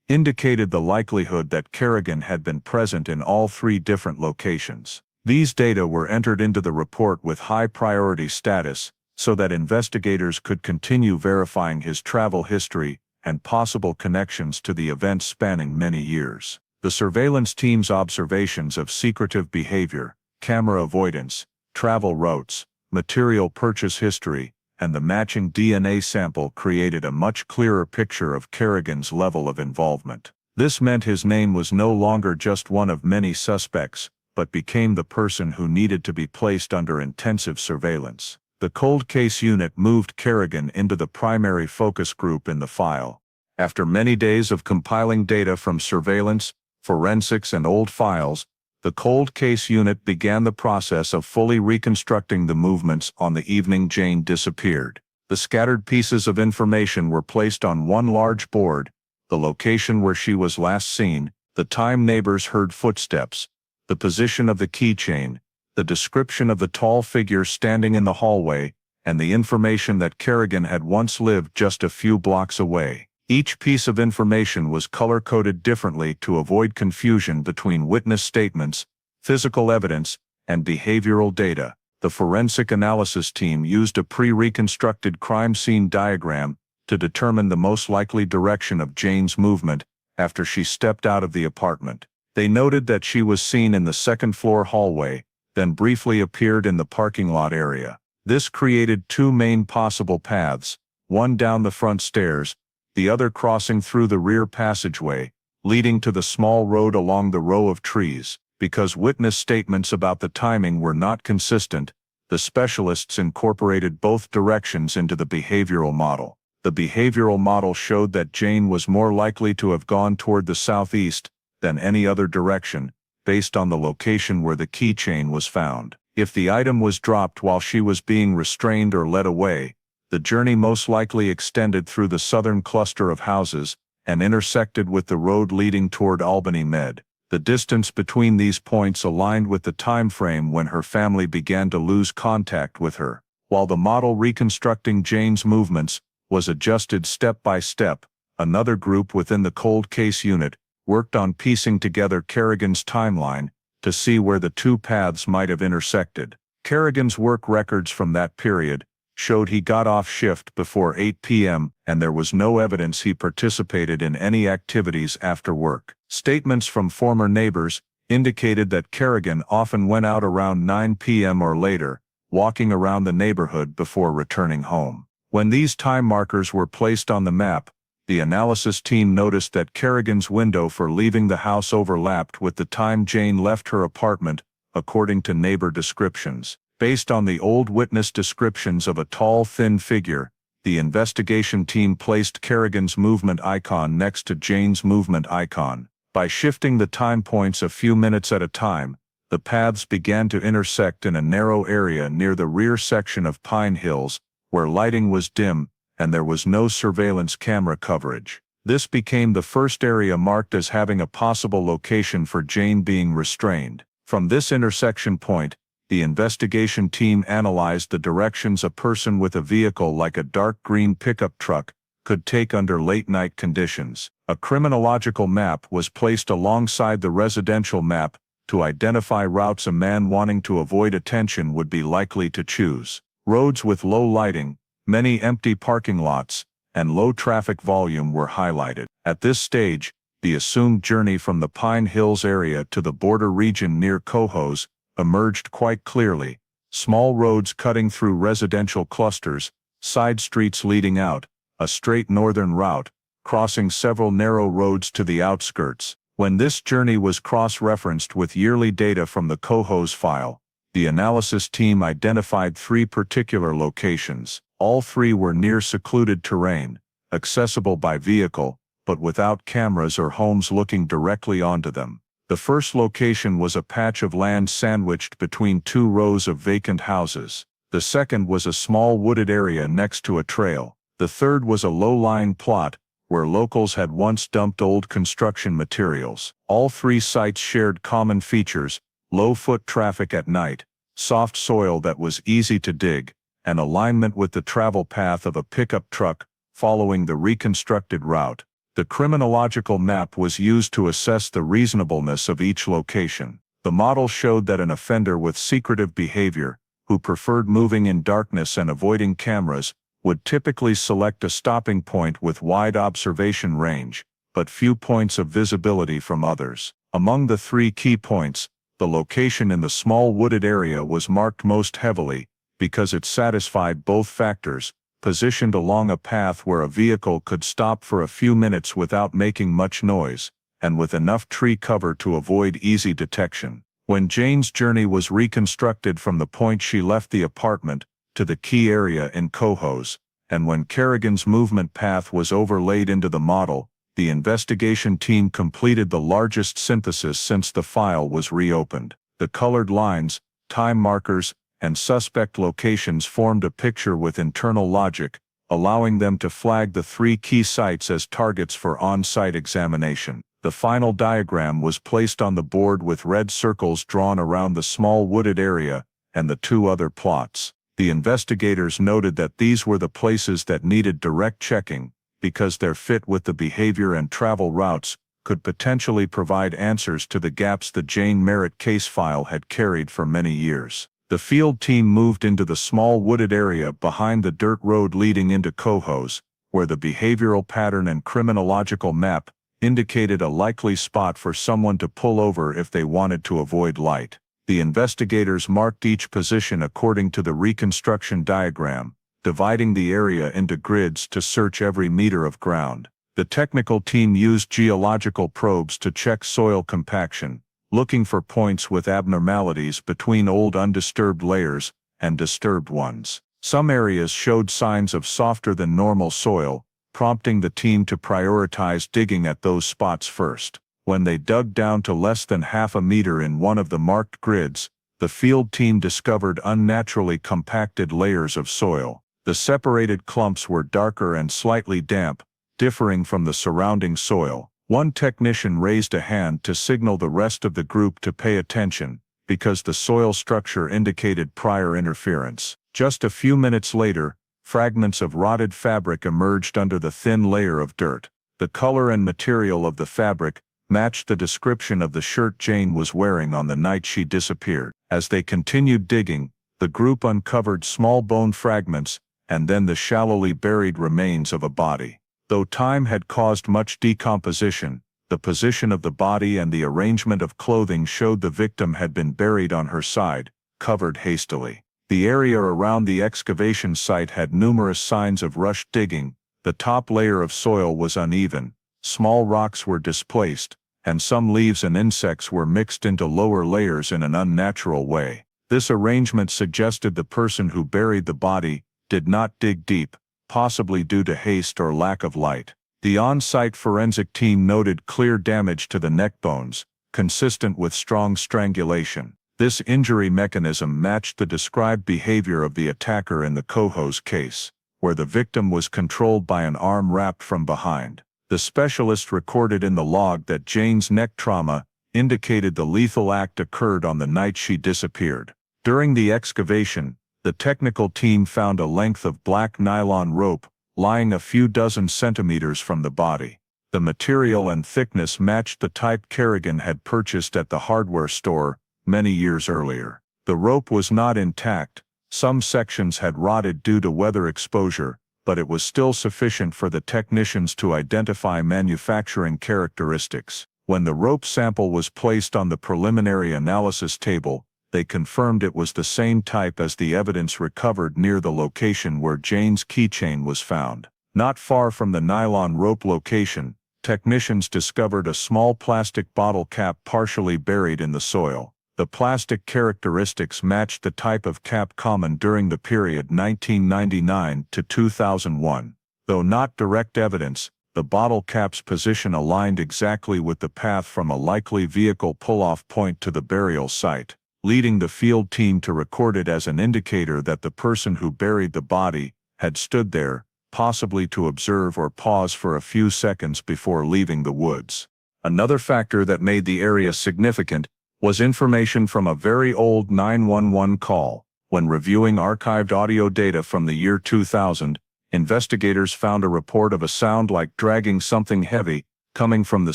indicated the likelihood that Kerrigan had been present in all three different locations. These data were entered into the report with high priority status, so that investigators could continue verifying his travel history and possible connections to the events spanning many years. The surveillance team's observations of secretive behavior, camera avoidance, travel routes, material purchase history, and the matching DNA sample created a much clearer picture of Kerrigan's level of involvement. This meant his name was no longer just one of many suspects, but became the person who needed to be placed under intensive surveillance. The cold case unit moved Kerrigan into the primary focus group in the file. After many days of compiling data from surveillance, forensics, and old files, the cold case unit began the process of fully reconstructing the movements on the evening Jane disappeared. The scattered pieces of information were placed on one large board: the location where she was last seen, the time neighbors heard footsteps, the position of the keychain, the description of the tall figure standing in the hallway, and the information that Kerrigan had once lived just a few blocks away. Each piece of information was color-coded differently to avoid confusion between witness statements, physical evidence, and behavioral data. The forensic analysis team used a pre-reconstructed crime scene diagram to determine the most likely direction of Jane's movement after she stepped out of the apartment. They noted that she was seen in the second-floor hallway, then briefly appeared in the parking lot area. This created two main possible paths, one down the front stairs, the other crossing through the rear passageway, leading to the small road along the row of trees. Because witness statements about the timing were not consistent, the specialists incorporated both directions into the behavioral model. The behavioral model showed that Jane was more likely to have gone toward the southeast than any other direction, based on the location where the keychain was found. If the item was dropped while she was being restrained or led away, the journey most likely extended through the southern cluster of houses and intersected with the road leading toward Albany Med. The distance between these points aligned with the time frame when her family began to lose contact with her. While the model reconstructing Jane's movements was adjusted step by step, another group within the cold case unit worked on piecing together Kerrigan's timeline to see where the two paths might have intersected. Kerrigan's work records from that period showed he got off shift before 8 p.m. and there was no evidence he participated in any activities after work. Statements from former neighbors indicated that Kerrigan often went out around 9 p.m. or later, walking around the neighborhood before returning home. When these time markers were placed on the map, the analysis team noticed that Kerrigan's window for leaving the house overlapped with the time Jane left her apartment, according to neighbor descriptions. Based on the old witness descriptions of a tall, thin figure, the investigation team placed Kerrigan's movement icon next to Jane's movement icon. By shifting the time points a few minutes at a time, the paths began to intersect in a narrow area near the rear section of Pine Hills, where lighting was dim and there was no surveillance camera coverage. This became the first area marked as having a possible location for Jane being restrained. From this intersection point, the investigation team analyzed the directions a person with a vehicle like a dark green pickup truck could take under late-night conditions. A criminological map was placed alongside the residential map to identify routes a man wanting to avoid attention would be likely to choose. Roads with low lighting, many empty parking lots, and low traffic volume were highlighted. At this stage, the assumed journey from the Pine Hills area to the border region near Cohoes emerged quite clearly: small roads cutting through residential clusters, side streets leading out, a straight northern route, crossing several narrow roads to the outskirts. When this journey was cross-referenced with yearly data from the Cohoes file, the analysis team identified three particular locations. All three were near secluded terrain, accessible by vehicle, but without cameras or homes looking directly onto them. The first location was a patch of land sandwiched between two rows of vacant houses. The second was a small wooded area next to a trail. The third was a low-lying plot where locals had once dumped old construction materials. All three sites shared common features: low foot traffic at night, soft soil that was easy to dig, and alignment with the travel path of a pickup truck following the reconstructed route. The criminological map was used to assess the reasonableness of each location. The model showed that an offender with secretive behavior who preferred moving in darkness and avoiding cameras, would typically select a stopping point with wide observation range, but few points of visibility from others. Among the 3 key points, the location in the small wooded area was marked most heavily, because it satisfied both factors: positioned along a path where a vehicle could stop for a few minutes without making much noise, and with enough tree cover to avoid easy detection. When Jane's journey was reconstructed from the point she left the apartment to the key area in Cohoes, and when Kerrigan's movement path was overlaid into the model, the investigation team completed the largest synthesis since the file was reopened. The colored lines, time markers, and suspect locations formed a picture with internal logic, allowing them to flag the 3 key sites as targets for on-site examination. The final diagram was placed on the board with red circles drawn around the small wooded area and the 2 other plots. The investigators noted that these were the places that needed direct checking, because their fit with the behavior and travel routes could potentially provide answers to the gaps the Jane Merritt case file had carried for many years. The field team moved into the small wooded area behind the dirt road leading into Cohoes, where the behavioral pattern and criminological map indicated a likely spot for someone to pull over if they wanted to avoid light. The investigators marked each position according to the reconstruction diagram, dividing the area into grids to search every meter of ground. The technical team used geological probes to check soil compaction, looking for points with abnormalities between old undisturbed layers and disturbed ones. Some areas showed signs of softer than normal soil, prompting the team to prioritize digging at those spots first. When they dug down to less than half a meter in one of the marked grids, the field team discovered unnaturally compacted layers of soil. The separated clumps were darker and slightly damp, differing from the surrounding soil. One technician raised a hand to signal the rest of the group to pay attention, because the soil structure indicated prior interference. Just a few minutes later, fragments of rotted fabric emerged under the thin layer of dirt. The color and material of the fabric matched the description of the shirt Jane was wearing on the night she disappeared. As they continued digging, the group uncovered small bone fragments, and then the shallowly buried remains of a body. Though time had caused much decomposition, the position of the body and the arrangement of clothing showed the victim had been buried on her side, covered hastily. The area around the excavation site had numerous signs of rushed digging. The top layer of soil was uneven, small rocks were displaced, and some leaves and insects were mixed into lower layers in an unnatural way. This arrangement suggested the person who buried the body did not dig deep, possibly due to haste or lack of light. The on-site forensic team noted clear damage to the neck bones, consistent with strong strangulation. This injury mechanism matched the described behavior of the attacker in the Cohoes case, where the victim was controlled by an arm wrapped from behind. The specialist recorded in the log that Jane's neck trauma indicated the lethal act occurred on the night she disappeared. During the excavation, the technical team found a length of black nylon rope lying a few dozen centimeters from the body. The material and thickness matched the type Kerrigan had purchased at the hardware store many years earlier. The rope was not intact, some sections had rotted due to weather exposure, but it was still sufficient for the technicians to identify manufacturing characteristics. When the rope sample was placed on the preliminary analysis table, they confirmed it was the same type as the evidence recovered near the location where Jane's keychain was found. Not far from the nylon rope location, technicians discovered a small plastic bottle cap partially buried in the soil. The plastic characteristics matched the type of cap common during the period 1999 to 2001. Though not direct evidence, the bottle cap's position aligned exactly with the path from a likely vehicle pull-off point to the burial site, leading the field team to record it as an indicator that the person who buried the body had stood there, possibly to observe or pause for a few seconds before leaving the woods. Another factor that made the area significant was information from a very old 911 call. When reviewing archived audio data from the year 2000, investigators found a report of a sound like dragging something heavy coming from the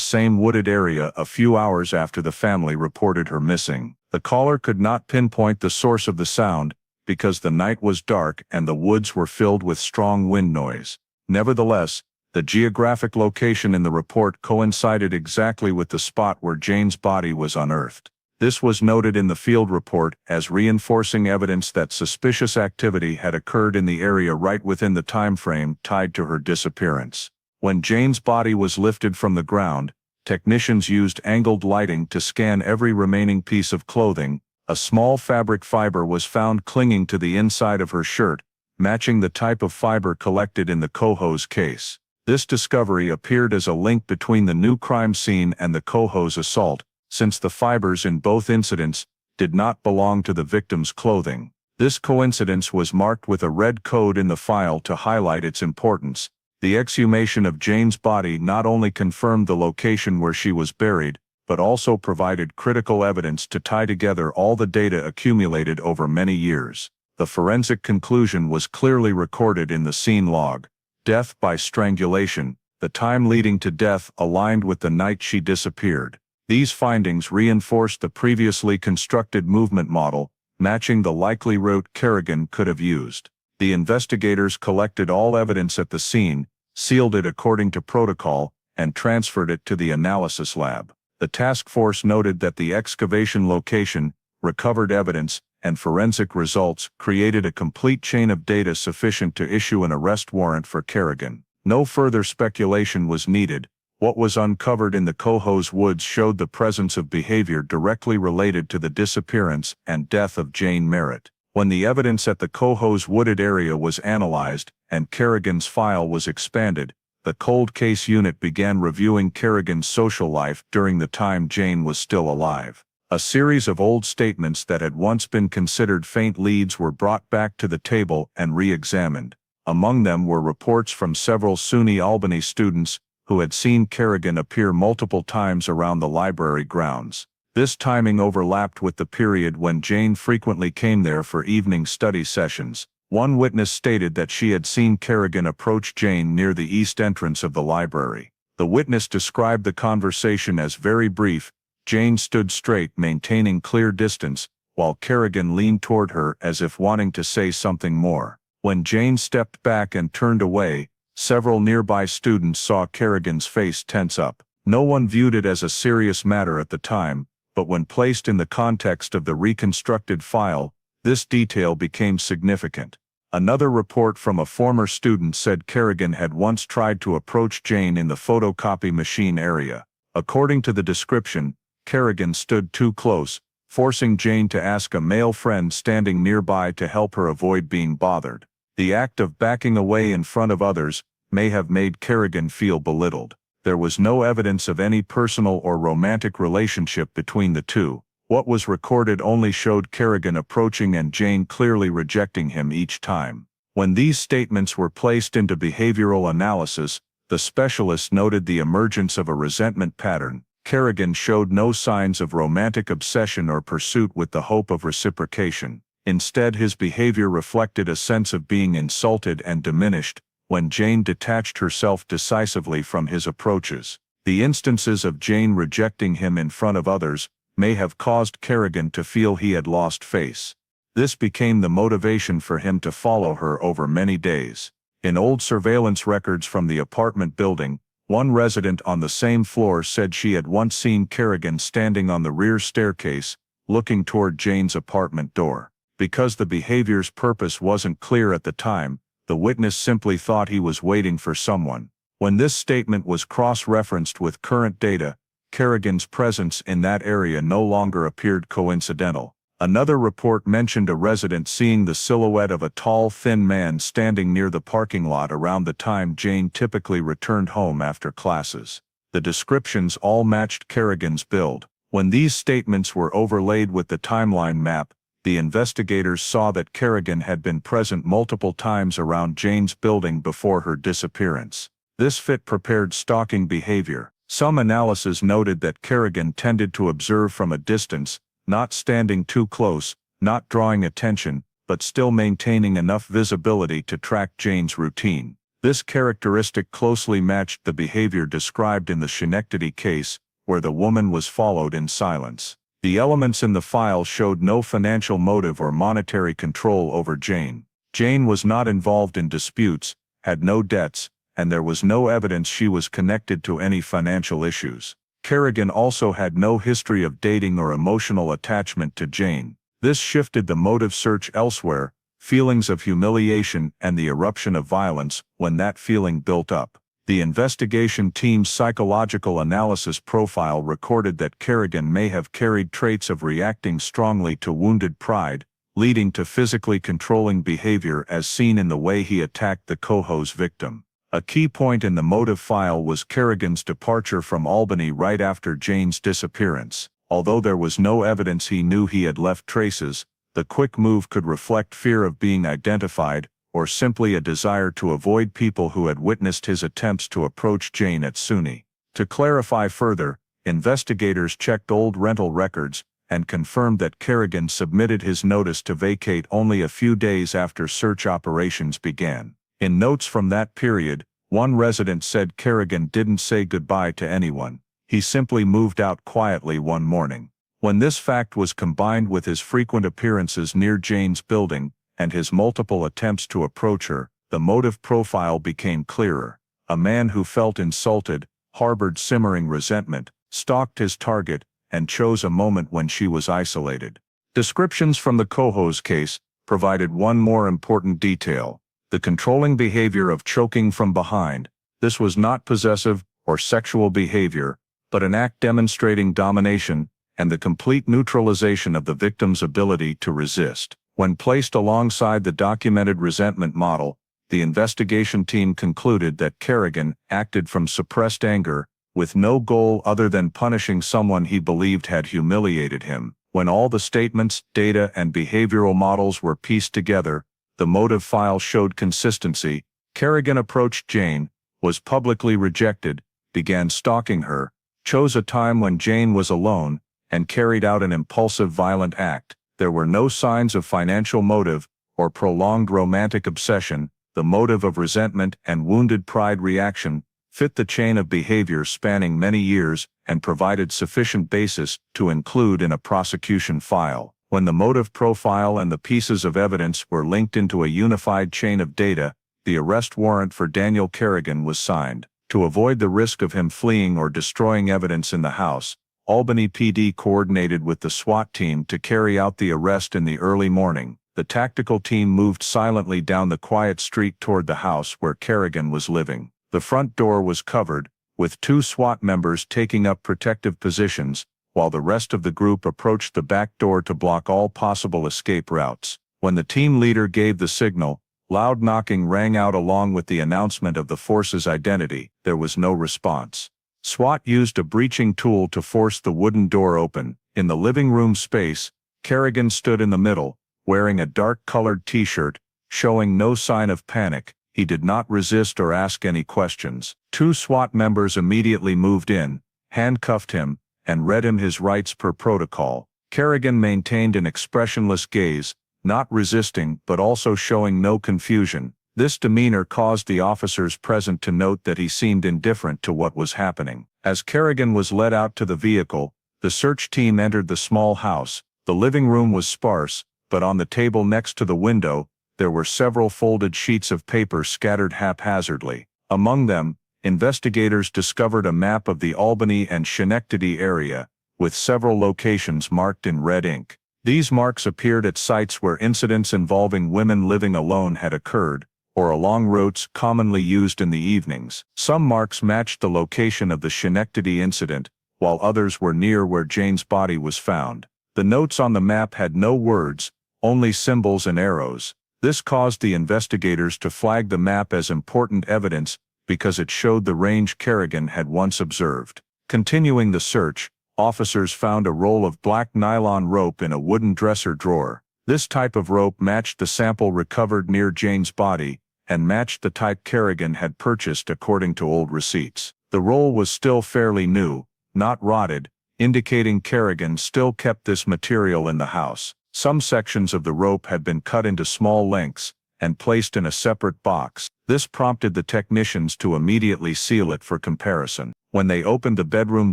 same wooded area a few hours after the family reported her missing. The caller could not pinpoint the source of the sound because the night was dark and the woods were filled with strong wind noise. Nevertheless, the geographic location in the report coincided exactly with the spot where Jane's body was unearthed. This was noted in the field report as reinforcing evidence that suspicious activity had occurred in the area right within the time frame tied to her disappearance. When Jane's body was lifted from the ground, technicians used angled lighting to scan every remaining piece of clothing. A small fabric fiber was found clinging to the inside of her shirt, matching the type of fiber collected in the coho's case. This discovery appeared as a link between the new crime scene and the coho's assault, since the fibers in both incidents did not belong to the victim's clothing. This coincidence was marked with a red code in the file to highlight its importance. The exhumation of Jane's body not only confirmed the location where she was buried, but also provided critical evidence to tie together all the data accumulated over many years. The forensic conclusion was clearly recorded in the scene log. Death by strangulation. The time leading to death aligned with the night she disappeared. These findings reinforced the previously constructed movement model, matching the likely route Kerrigan could have used. The investigators collected all evidence at the scene, sealed it according to protocol, and transferred it to the analysis lab. The task force noted that the excavation location, recovered evidence, and forensic results created a complete chain of data sufficient to issue an arrest warrant for Kerrigan. No further speculation was needed. What was uncovered in the coho's woods showed the presence of behavior directly related to the disappearance and death of Jane Merritt. When the evidence at the coho's wooded area was analyzed and Kerrigan's file was expanded, the cold case unit began reviewing Kerrigan's social life during the time Jane was still alive. A series of old statements that had once been considered faint leads were brought back to the table and re-examined. Among them were reports from several SUNY Albany students who had seen Kerrigan appear multiple times around the library grounds. This timing overlapped with the period when Jane frequently came there for evening study sessions. One witness stated that she had seen Kerrigan approach Jane near the east entrance of the library. The witness described the conversation as very brief. Jane stood straight, maintaining clear distance, while Kerrigan leaned toward her as if wanting to say something more. When Jane stepped back and turned away, several nearby students saw Kerrigan's face tense up. No one viewed it as a serious matter at the time, but when placed in the context of the reconstructed file, this detail became significant. Another report from a former student said Kerrigan had once tried to approach Jane in the photocopy machine area. According to the description, Kerrigan stood too close, forcing Jane to ask a male friend standing nearby to help her avoid being bothered. The act of backing away in front of others may have made Kerrigan feel belittled. There was no evidence of any personal or romantic relationship between the two. What was recorded only showed Kerrigan approaching and Jane clearly rejecting him each time. When these statements were placed into behavioral analysis, the specialist noted the emergence of a resentment pattern. Kerrigan showed no signs of romantic obsession or pursuit with the hope of reciprocation. Instead, his behavior reflected a sense of being insulted and diminished when Jane detached herself decisively from his approaches. The instances of Jane rejecting him in front of others may have caused Kerrigan to feel he had lost face. This became the motivation for him to follow her over many days. In old surveillance records from the apartment building, one resident on the same floor said she had once seen Kerrigan standing on the rear staircase, looking toward Jane's apartment door. Because the behavior's purpose wasn't clear at the time, the witness simply thought he was waiting for someone. When this statement was cross-referenced with current data, Kerrigan's presence in that area no longer appeared coincidental. Another report mentioned a resident seeing the silhouette of a tall, thin man standing near the parking lot around the time Jane typically returned home after classes. The descriptions all matched Kerrigan's build. When these statements were overlaid with the timeline map, the investigators saw that Kerrigan had been present multiple times around Jane's building before her disappearance. This fit prepared stalking behavior. Some analysis noted that Kerrigan tended to observe from a distance, not standing too close, not drawing attention, but still maintaining enough visibility to track Jane's routine. This characteristic closely matched the behavior described in the Schenectady case, where the woman was followed in silence. The elements in the file showed no financial motive or monetary control over Jane. Jane was not involved in disputes, had no debts, and there was no evidence she was connected to any financial issues. Kerrigan also had no history of dating or emotional attachment to Jane. This shifted the motive search elsewhere, feelings of humiliation and the eruption of violence when that feeling built up. The investigation team's psychological analysis profile recorded that Kerrigan may have carried traits of reacting strongly to wounded pride, leading to physically controlling behavior as seen in the way he attacked the coho's victim. A key point in the motive file was Kerrigan's departure from Albany right after Jane's disappearance. Although there was no evidence he knew he had left traces, the quick move could reflect fear of being identified, or simply a desire to avoid people who had witnessed his attempts to approach Jane at SUNY. To clarify further, investigators checked old rental records and confirmed that Kerrigan submitted his notice to vacate only a few days after search operations began. In notes from that period, one resident said Kerrigan didn't say goodbye to anyone. He simply moved out quietly one morning. When this fact was combined with his frequent appearances near Jane's building, and his multiple attempts to approach her, the motive profile became clearer. A man who felt insulted, harbored simmering resentment, stalked his target, and chose a moment when she was isolated. Descriptions from the coho's case provided one more important detail: the controlling behavior of choking from behind. This was not possessive or sexual behavior, but an act demonstrating domination and the complete neutralization of the victim's ability to resist. When placed alongside the documented resentment model, the investigation team concluded that Kerrigan acted from suppressed anger, with no goal other than punishing someone he believed had humiliated him. When all the statements, data, and behavioral models were pieced together, the motive file showed consistency. Kerrigan approached Jane, was publicly rejected, began stalking her, chose a time when Jane was alone, and carried out an impulsive violent act. There were no signs of financial motive or prolonged romantic obsession. The motive of resentment and wounded pride reaction fit the chain of behavior spanning many years and provided sufficient basis to include in a prosecution file. When the motive profile and the pieces of evidence were linked into a unified chain of data, the arrest warrant for Daniel Kerrigan was signed. To avoid the risk of him fleeing or destroying evidence in the house, Albany PD coordinated with the SWAT team to carry out the arrest in the early morning. The tactical team moved silently down the quiet street toward the house where Kerrigan was living. The front door was covered, with 2 SWAT members taking up protective positions, while the rest of the group approached the back door to block all possible escape routes. When the team leader gave the signal, loud knocking rang out along with the announcement of the force's identity. There was no response. SWAT used a breaching tool to force the wooden door open. In the living room space, Kerrigan stood in the middle, wearing a dark-colored t-shirt, showing no sign of panic. He did not resist or ask any questions. 2 SWAT members immediately moved in, handcuffed him, and read him his rights per protocol. Kerrigan maintained an expressionless gaze, not resisting but also showing no confusion. This demeanor caused the officers present to note that he seemed indifferent to what was happening. As Kerrigan was led out to the vehicle, the search team entered the small house. The living room was sparse, but on the table next to the window, there were several folded sheets of paper scattered haphazardly. Among them, investigators discovered a map of the Albany and Schenectady area, with several locations marked in red ink. These marks appeared at sites where incidents involving women living alone had occurred, or along routes commonly used in the evenings. Some marks matched the location of the Schenectady incident, while others were near where Jane's body was found. The notes on the map had no words, only symbols and arrows. This caused the investigators to flag the map as important evidence because it showed the range Kerrigan had once observed. Continuing the search, officers found a roll of black nylon rope in a wooden dresser drawer. This type of rope matched the sample recovered near Jane's body, and matched the type Kerrigan had purchased according to old receipts. The roll was still fairly new, not rotted, indicating Kerrigan still kept this material in the house. Some sections of the rope had been cut into small lengths and placed in a separate box. This prompted the technicians to immediately seal it for comparison. When they opened the bedroom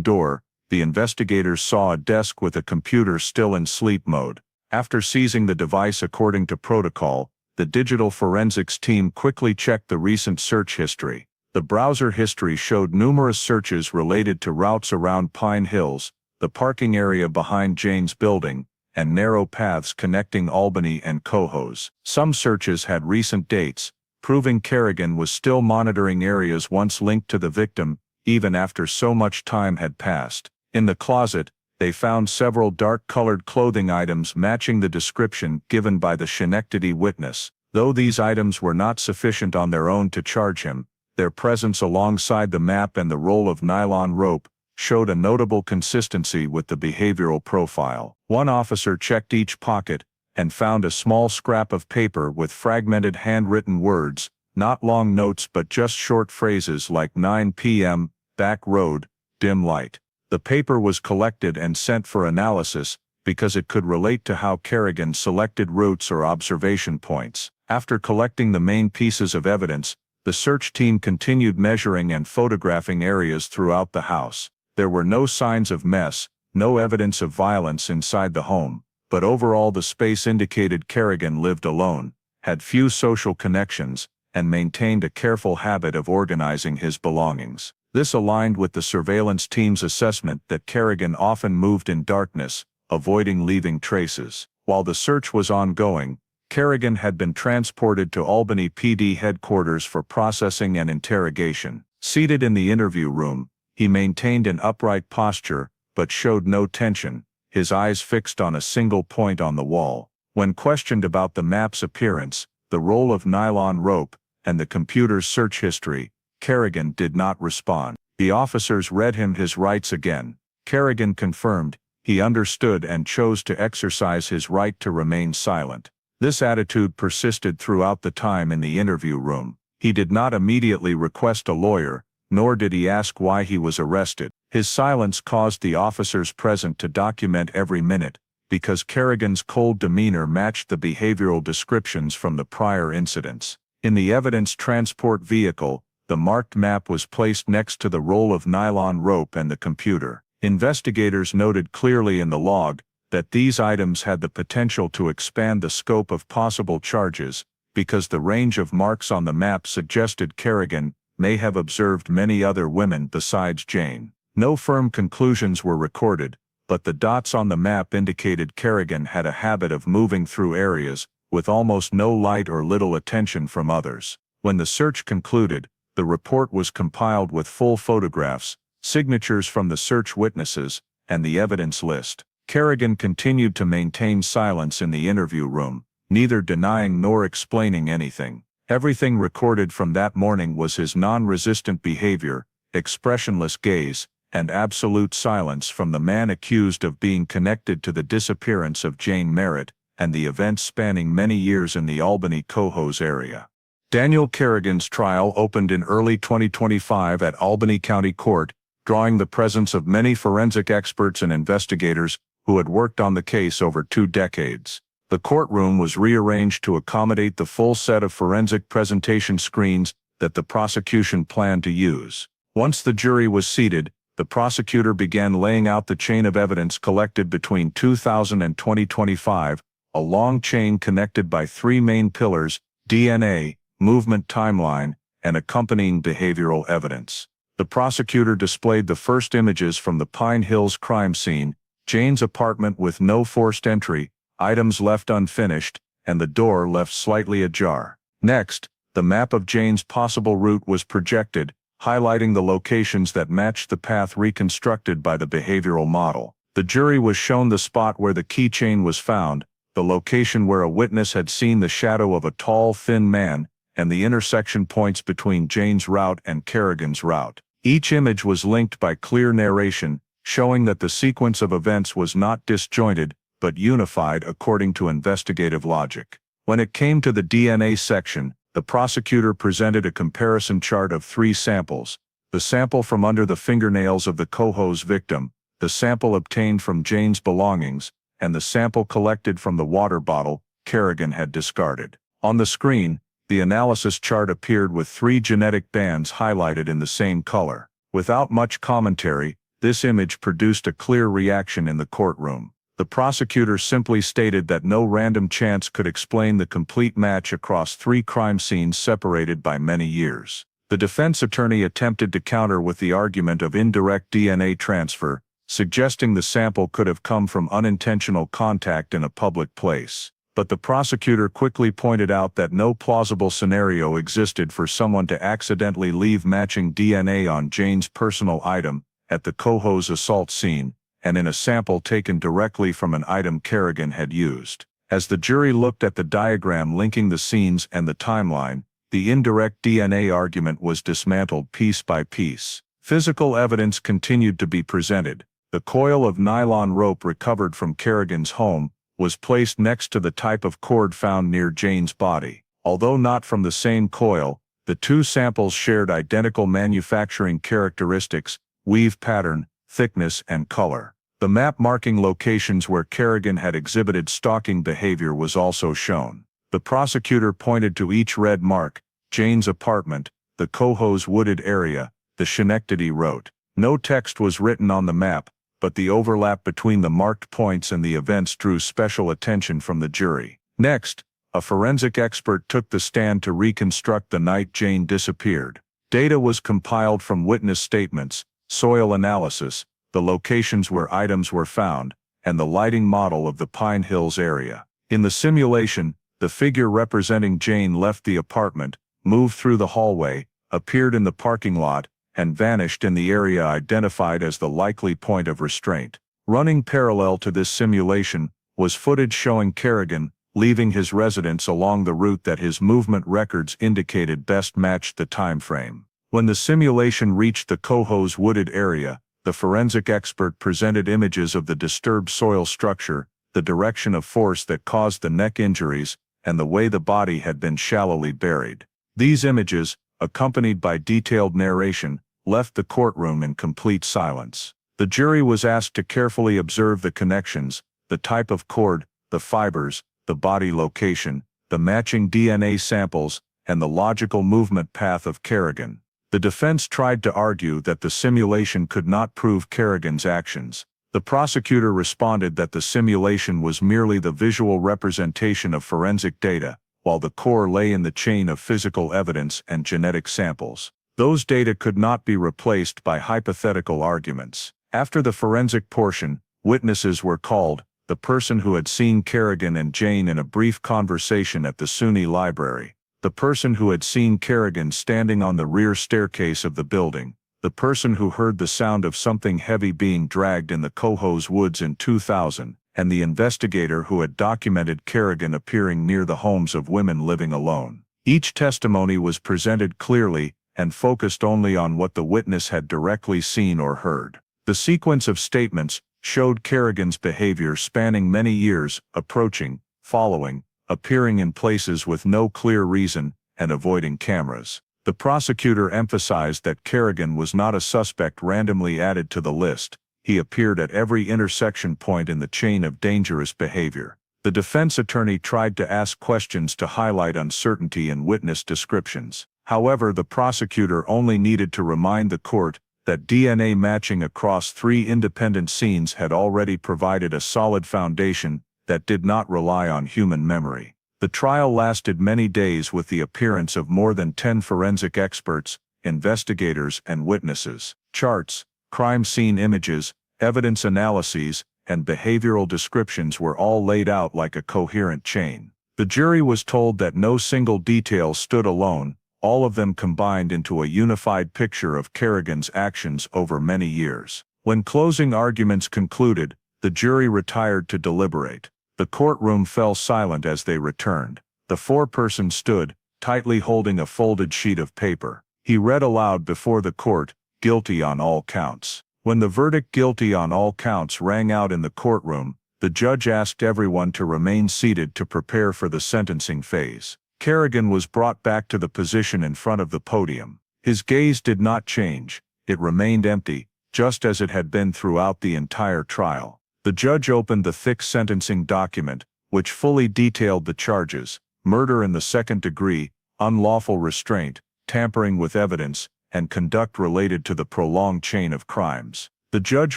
door, the investigators saw a desk with a computer still in sleep mode. After seizing the device according to protocol, the digital forensics team quickly checked the recent search history. The browser history showed numerous searches related to routes around Pine Hills, the parking area behind Jane's building, and narrow paths connecting Albany and Cohoes. Some searches had recent dates, proving Kerrigan was still monitoring areas once linked to the victim, even after so much time had passed. In the closet, they found several dark-colored clothing items matching the description given by the Schenectady witness. Though these items were not sufficient on their own to charge him, their presence alongside the map and the roll of nylon rope showed a notable consistency with the behavioral profile. One officer checked each pocket and found a small scrap of paper with fragmented handwritten words, not long notes but just short phrases like 9 p.m., back road, dim light. The paper was collected and sent for analysis because it could relate to how Kerrigan selected routes or observation points. After collecting the main pieces of evidence, the search team continued measuring and photographing areas throughout the house. There were no signs of mess, no evidence of violence inside the home, but overall the space indicated Kerrigan lived alone, had few social connections, and maintained a careful habit of organizing his belongings. This aligned with the surveillance team's assessment that Kerrigan often moved in darkness, avoiding leaving traces. While the search was ongoing, Kerrigan had been transported to Albany PD headquarters for processing and interrogation. Seated in the interview room, he maintained an upright posture, but showed no tension, his eyes fixed on a single point on the wall. When questioned about the map's appearance, the roll of nylon rope, and the computer's search history, Kerrigan did not respond. The officers read him his rights again. Kerrigan confirmed he understood and chose to exercise his right to remain silent. This attitude persisted throughout the time in the interview room. He did not immediately request a lawyer, nor did he ask why he was arrested. His silence caused the officers present to document every minute, because Kerrigan's cold demeanor matched the behavioral descriptions from the prior incidents. In the evidence transport vehicle, the marked map was placed next to the roll of nylon rope and the computer. Investigators noted clearly in the log that these items had the potential to expand the scope of possible charges, because the range of marks on the map suggested Kerrigan may have observed many other women besides Jane. No firm conclusions were recorded, but the dots on the map indicated Kerrigan had a habit of moving through areas with almost no light or little attention from others. When the search concluded, the report was compiled with full photographs, signatures from the search witnesses, and the evidence list. Kerrigan continued to maintain silence in the interview room, neither denying nor explaining anything. Everything recorded from that morning was his non-resistant behavior, expressionless gaze, and absolute silence from the man accused of being connected to the disappearance of Jane Merritt and the events spanning many years in the Albany Cohoes area. Daniel Kerrigan's trial opened in early 2025 at Albany County Court, drawing the presence of many forensic experts and investigators who had worked on the case over 2 decades. The courtroom was rearranged to accommodate the full set of forensic presentation screens that the prosecution planned to use. Once the jury was seated, the prosecutor began laying out the chain of evidence collected between 2000 and 2025, a long chain connected by 3 main pillars: DNA, movement timeline, and accompanying behavioral evidence. The prosecutor displayed the first images from the Pine Hills crime scene, Jane's apartment with no forced entry, items left unfinished, and the door left slightly ajar. Next, the map of Jane's possible route was projected, highlighting the locations that matched the path reconstructed by the behavioral model. The jury was shown the spot where the keychain was found, the location where a witness had seen the shadow of a tall, thin man, and the intersection points between Jane's route and Kerrigan's route. Each image was linked by clear narration, showing that the sequence of events was not disjointed, but unified according to investigative logic. When it came to the DNA section, the prosecutor presented a comparison chart of 3 samples: the sample from under the fingernails of the Cohoes victim, the sample obtained from Jane's belongings, and the sample collected from the water bottle Kerrigan had discarded. On the screen, the analysis chart appeared with 3 genetic bands highlighted in the same color. Without much commentary, This image produced a clear reaction in the courtroom. The prosecutor simply stated that no random chance could explain the complete match across 3 crime scenes separated by many years. The defense attorney attempted to counter with the argument of indirect DNA transfer, suggesting the sample could have come from unintentional contact in a public place. But the prosecutor quickly pointed out that no plausible scenario existed for someone to accidentally leave matching DNA on Jane's personal item at the Coho's assault scene, and in a sample taken directly from an item Kerrigan had used. As the jury looked at the diagram linking the scenes and the timeline, the indirect DNA argument was dismantled piece by piece. Physical evidence continued to be presented. The coil of nylon rope recovered from Kerrigan's home was placed next to the type of cord found near Jane's body. Although not from the same coil, the 2 samples shared identical manufacturing characteristics: weave pattern, thickness, and color. The map marking locations where Kerrigan had exhibited stalking behavior was also shown. The prosecutor pointed to each red mark: Jane's apartment, the Coho's wooded area, the Schenectady Road. No text was written on the map, but the overlap between the marked points and the events drew special attention from the jury. Next, a forensic expert took the stand to reconstruct the night Jane disappeared. Data was compiled from witness statements, soil analysis, the locations where items were found, and the lighting model of the Pine Hills area. In the simulation, the figure representing Jane left the apartment, moved through the hallway, appeared in the parking lot, and vanished in the area identified as the likely point of restraint. Running parallel to this simulation was footage showing Kerrigan leaving his residence along the route that his movement records indicated best matched the time frame. When the simulation reached the Coho's wooded area, the forensic expert presented images of the disturbed soil structure, the direction of force that caused the neck injuries, and the way the body had been shallowly buried. These images, accompanied by detailed narration, left the courtroom in complete silence. The jury was asked to carefully observe the connections, the type of cord, the fibers, the body location, the matching DNA samples, and the logical movement path of Kerrigan. The defense tried to argue that the simulation could not prove Kerrigan's actions. The prosecutor responded that the simulation was merely the visual representation of forensic data, while the core lay in the chain of physical evidence and genetic samples. Those data could not be replaced by hypothetical arguments. After the forensic portion, witnesses were called: the person who had seen Kerrigan and Jane in a brief conversation at the SUNY library, the person who had seen Kerrigan standing on the rear staircase of the building, the person who heard the sound of something heavy being dragged in the Coho's woods in 2000, and the investigator who had documented Kerrigan appearing near the homes of women living alone. Each testimony was presented clearly and focused only on what the witness had directly seen or heard. The sequence of statements showed Kerrigan's behavior spanning many years: approaching, following, appearing in places with no clear reason, and avoiding cameras. The prosecutor emphasized that Kerrigan was not a suspect randomly added to the list. He appeared at every intersection point in the chain of dangerous behavior. The defense attorney tried to ask questions to highlight uncertainty in witness descriptions. However, the prosecutor only needed to remind the court that DNA matching across 3 independent scenes had already provided a solid foundation that did not rely on human memory. The trial lasted many days with the appearance of more than 10 forensic experts, investigators, and witnesses. Charts, crime scene images, evidence analyses, and behavioral descriptions were all laid out like a coherent chain. The jury was told that no single detail stood alone. All of them combined into a unified picture of Kerrigan's actions over many years. When closing arguments concluded, the jury retired to deliberate. The courtroom fell silent as they returned. The foreperson stood, tightly holding a folded sheet of paper. He read aloud before the court, "Guilty on all counts." When the verdict "guilty on all counts" rang out in the courtroom, the judge asked everyone to remain seated to prepare for the sentencing phase. Kerrigan was brought back to the position in front of the podium. His gaze did not change. It remained empty, just as it had been throughout the entire trial. The judge opened the thick sentencing document, which fully detailed the charges: murder in the second degree, unlawful restraint, tampering with evidence, and conduct related to the prolonged chain of crimes. The judge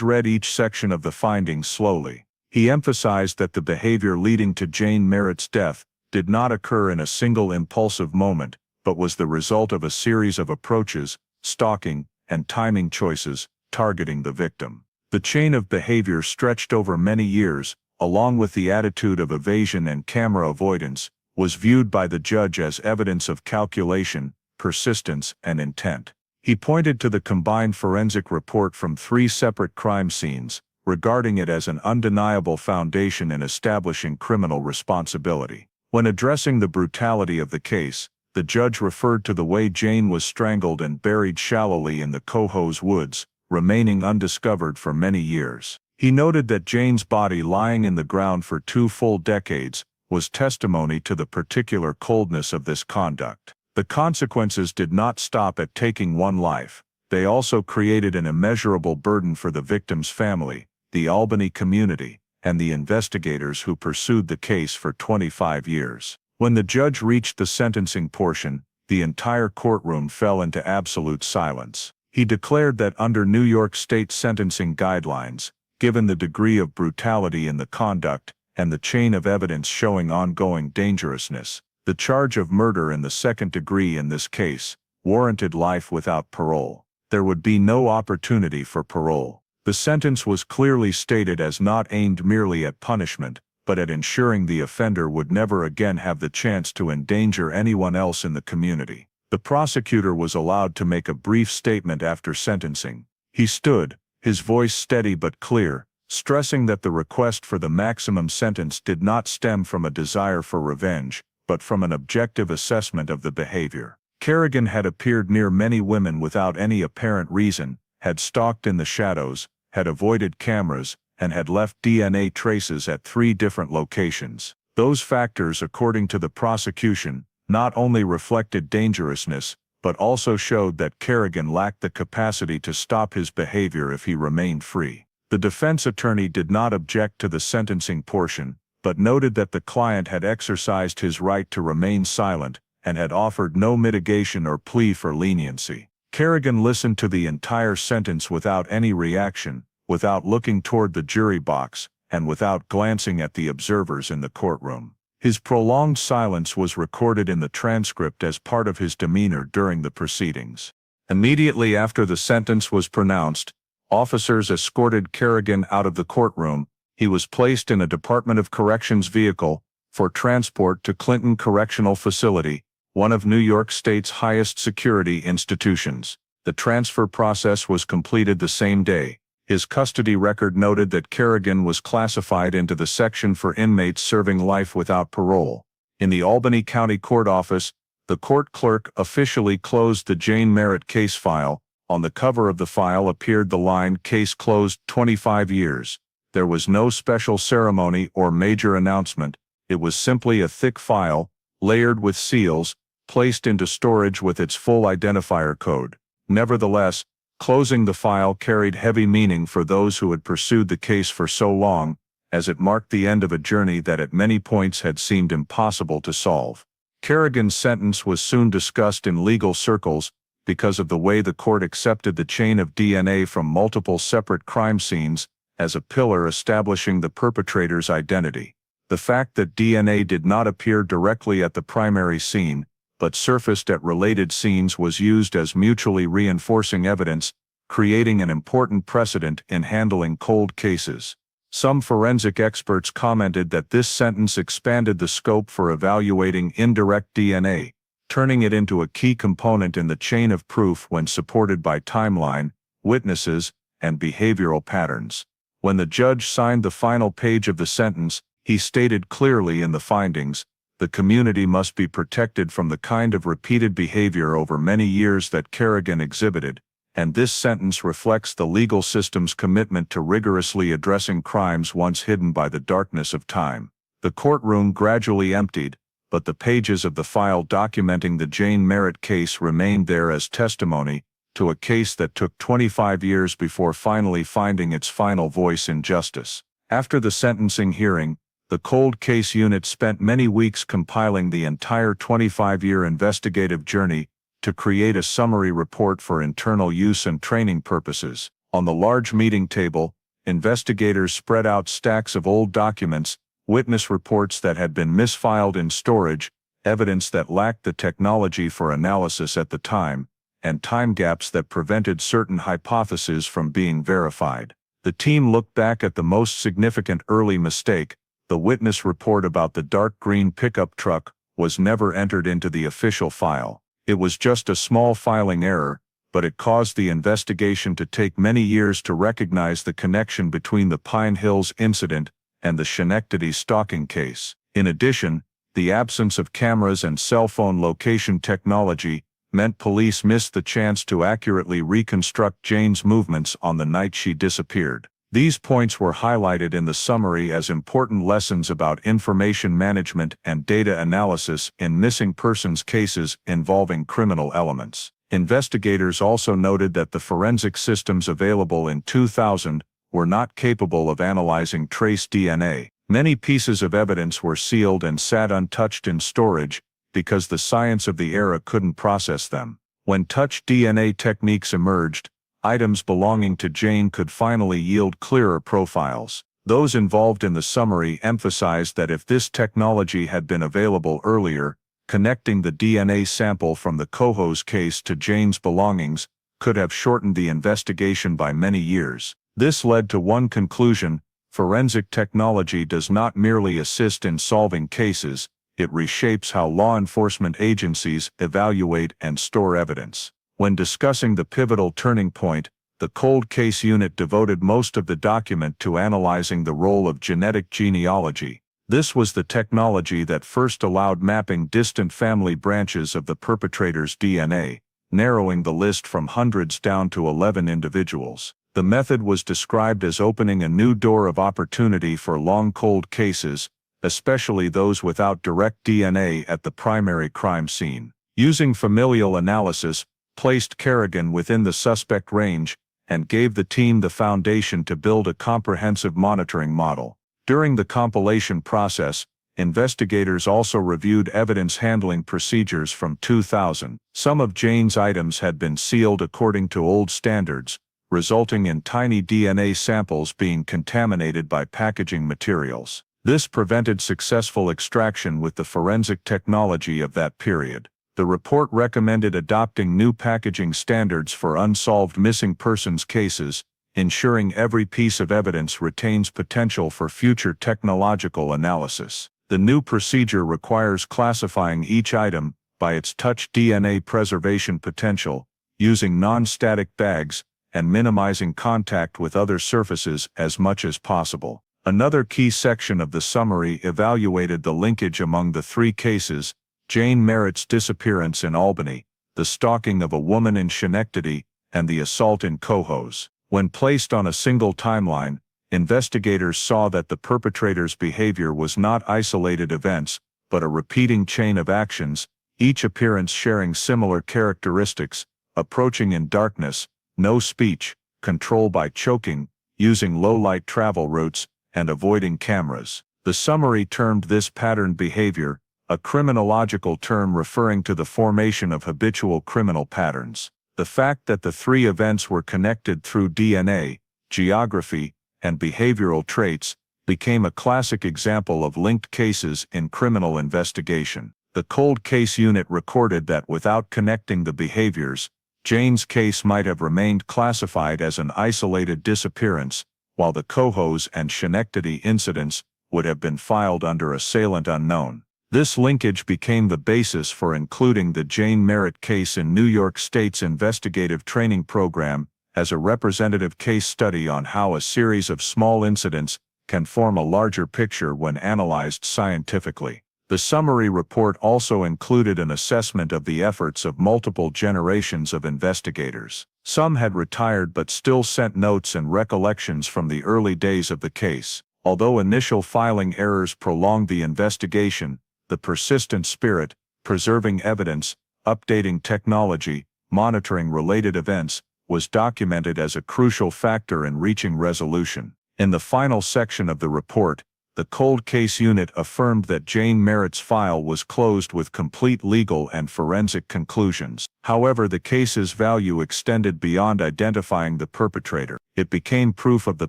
read each section of the findings slowly. He emphasized that the behavior leading to Jane Merritt's death did not occur in a single impulsive moment, but was the result of a series of approaches, stalking, and timing choices, targeting the victim. The chain of behavior stretched over many years, along with the attitude of evasion and camera avoidance, was viewed by the judge as evidence of calculation, persistence, and intent. He pointed to the combined forensic report from 3 separate crime scenes, regarding it as an undeniable foundation in establishing criminal responsibility. When addressing the brutality of the case, the judge referred to the way Jane was strangled and buried shallowly in the Cohoes Woods, remaining undiscovered for many years. He noted that Jane's body lying in the ground for 2 full decades was testimony to the particular coldness of this conduct. The consequences did not stop at taking one life. They also created an immeasurable burden for the victim's family, the Albany community, and the investigators who pursued the case for 25 years. When the judge reached the sentencing portion, the entire courtroom fell into absolute silence. He declared that under New York State sentencing guidelines, given the degree of brutality in the conduct and the chain of evidence showing ongoing dangerousness, the charge of murder in the 2nd degree in this case warranted life without parole. There would be no opportunity for parole. The sentence was clearly stated as not aimed merely at punishment, but at ensuring the offender would never again have the chance to endanger anyone else in the community. The prosecutor was allowed to make a brief statement after sentencing. He stood, his voice steady but clear, stressing that the request for the maximum sentence did not stem from a desire for revenge, but from an objective assessment of the behavior. Kerrigan had appeared near many women without any apparent reason, had stalked in the shadows, had avoided cameras, and had left DNA traces at 3 different locations. Those factors, according to the prosecution, not only reflected dangerousness, but also showed that Kerrigan lacked the capacity to stop his behavior if he remained free. The defense attorney did not object to the sentencing portion, but noted that the client had exercised his right to remain silent and had offered no mitigation or plea for leniency. Kerrigan listened to the entire sentence without any reaction, without looking toward the jury box, and without glancing at the observers in the courtroom. His prolonged silence was recorded in the transcript as part of his demeanor during the proceedings. Immediately after the sentence was pronounced, officers escorted Kerrigan out of the courtroom. He was placed in a Department of Corrections vehicle for transport to Clinton Correctional Facility, one of New York State's highest security institutions. The transfer process was completed the same day. His custody record noted that Kerrigan was classified into the section for inmates serving life without parole. In the Albany County Court office, the court clerk officially closed the Jane Merritt case file. On the cover of the file appeared the line "Case closed, 25 years." There was no special ceremony or major announcement. It was simply a thick file, layered with seals, placed into storage with its full identifier code. Nevertheless, closing the file carried heavy meaning for those who had pursued the case for so long, as it marked the end of a journey that at many points had seemed impossible to solve. Kerrigan's sentence was soon discussed in legal circles because of the way the court accepted the chain of DNA from multiple separate crime scenes as a pillar establishing the perpetrator's identity. The fact that DNA did not appear directly at the primary scene, but surfaced at related scenes was used as mutually reinforcing evidence, creating an important precedent in handling cold cases. Some forensic experts commented that this sentence expanded the scope for evaluating indirect DNA, turning it into a key component in the chain of proof when supported by timeline, witnesses, and behavioral patterns. When the judge signed the final page of the sentence, he stated clearly in the findings, "The community must be protected from the kind of repeated behavior over many years that Kerrigan exhibited, and this sentence reflects the legal system's commitment to rigorously addressing crimes once hidden by the darkness of time." The courtroom gradually emptied, but the pages of the file documenting the Jane Merritt case remained there as testimony to a case that took 25 years before finally finding its final voice in justice. After the sentencing hearing, the cold case unit spent many weeks compiling the entire 25-year investigative journey to create a summary report for internal use and training purposes. On the large meeting table, investigators spread out stacks of old documents, witness reports that had been misfiled in storage, evidence that lacked the technology for analysis at the time, and time gaps that prevented certain hypotheses from being verified. The team looked back at the most significant early mistake. The witness report about the dark green pickup truck was never entered into the official file. It was just a small filing error, but it caused the investigation to take many years to recognize the connection between the Pine Hills incident and the Schenectady stalking case. In addition, the absence of cameras and cell phone location technology meant police missed the chance to accurately reconstruct Jane's movements on the night she disappeared. These points were highlighted in the summary as important lessons about information management and data analysis in missing persons cases involving criminal elements. Investigators also noted that the forensic systems available in 2000 were not capable of analyzing trace DNA. Many pieces of evidence were sealed and sat untouched in storage because the science of the era couldn't process them. When touch DNA techniques emerged, items belonging to Jane could finally yield clearer profiles. Those involved in the summary emphasized that if this technology had been available earlier, connecting the DNA sample from the Cohoes case to Jane's belongings could have shortened the investigation by many years. This led to one conclusion: forensic technology does not merely assist in solving cases, it reshapes how law enforcement agencies evaluate and store evidence. When discussing the pivotal turning point, the cold case unit devoted most of the document to analyzing the role of genetic genealogy. This was the technology that first allowed mapping distant family branches of the perpetrator's DNA, narrowing the list from hundreds down to 11 individuals. The method was described as opening a new door of opportunity for long cold cases, especially those without direct DNA at the primary crime scene. Using familial analysis, placed Kerrigan within the suspect range and gave the team the foundation to build a comprehensive monitoring model. During the compilation process, investigators also reviewed evidence handling procedures from 2000. Some of Jane's items had been sealed according to old standards, resulting in tiny DNA samples being contaminated by packaging materials. This prevented successful extraction with the forensic technology of that period. The report recommended adopting new packaging standards for unsolved missing persons cases, ensuring every piece of evidence retains potential for future technological analysis. The new procedure requires classifying each item by its touch DNA preservation potential, using non-static bags, and minimizing contact with other surfaces as much as possible. Another key section of the summary evaluated the linkage among the three cases: Jane Merritt's disappearance in Albany, the stalking of a woman in Schenectady, and the assault in Cohoes. When placed on a single timeline, investigators saw that the perpetrator's behavior was not isolated events, but a repeating chain of actions, each appearance sharing similar characteristics: approaching in darkness, no speech, control by choking, using low-light travel routes, and avoiding cameras. The summary termed this patterned behavior, a criminological term referring to the formation of habitual criminal patterns. The fact that the three events were connected through DNA, geography, and behavioral traits became a classic example of linked cases in criminal investigation. The cold case unit recorded that without connecting the behaviors, Jane's case might have remained classified as an isolated disappearance, while the Cohoes and Schenectady incidents would have been filed under assailant unknown. This linkage became the basis for including the Jane Merritt case in New York State's investigative training program as a representative case study on how a series of small incidents can form a larger picture when analyzed scientifically. The summary report also included an assessment of the efforts of multiple generations of investigators. Some had retired but still sent notes and recollections from the early days of the case. Although initial filing errors prolonged the investigation, the persistent spirit, preserving evidence, updating technology, monitoring related events, was documented as a crucial factor in reaching resolution. In the final section of the report, The cold case unit affirmed that Jane Merritt's file was closed with complete legal and forensic conclusions. However, the case's value extended beyond identifying the perpetrator. It became proof of the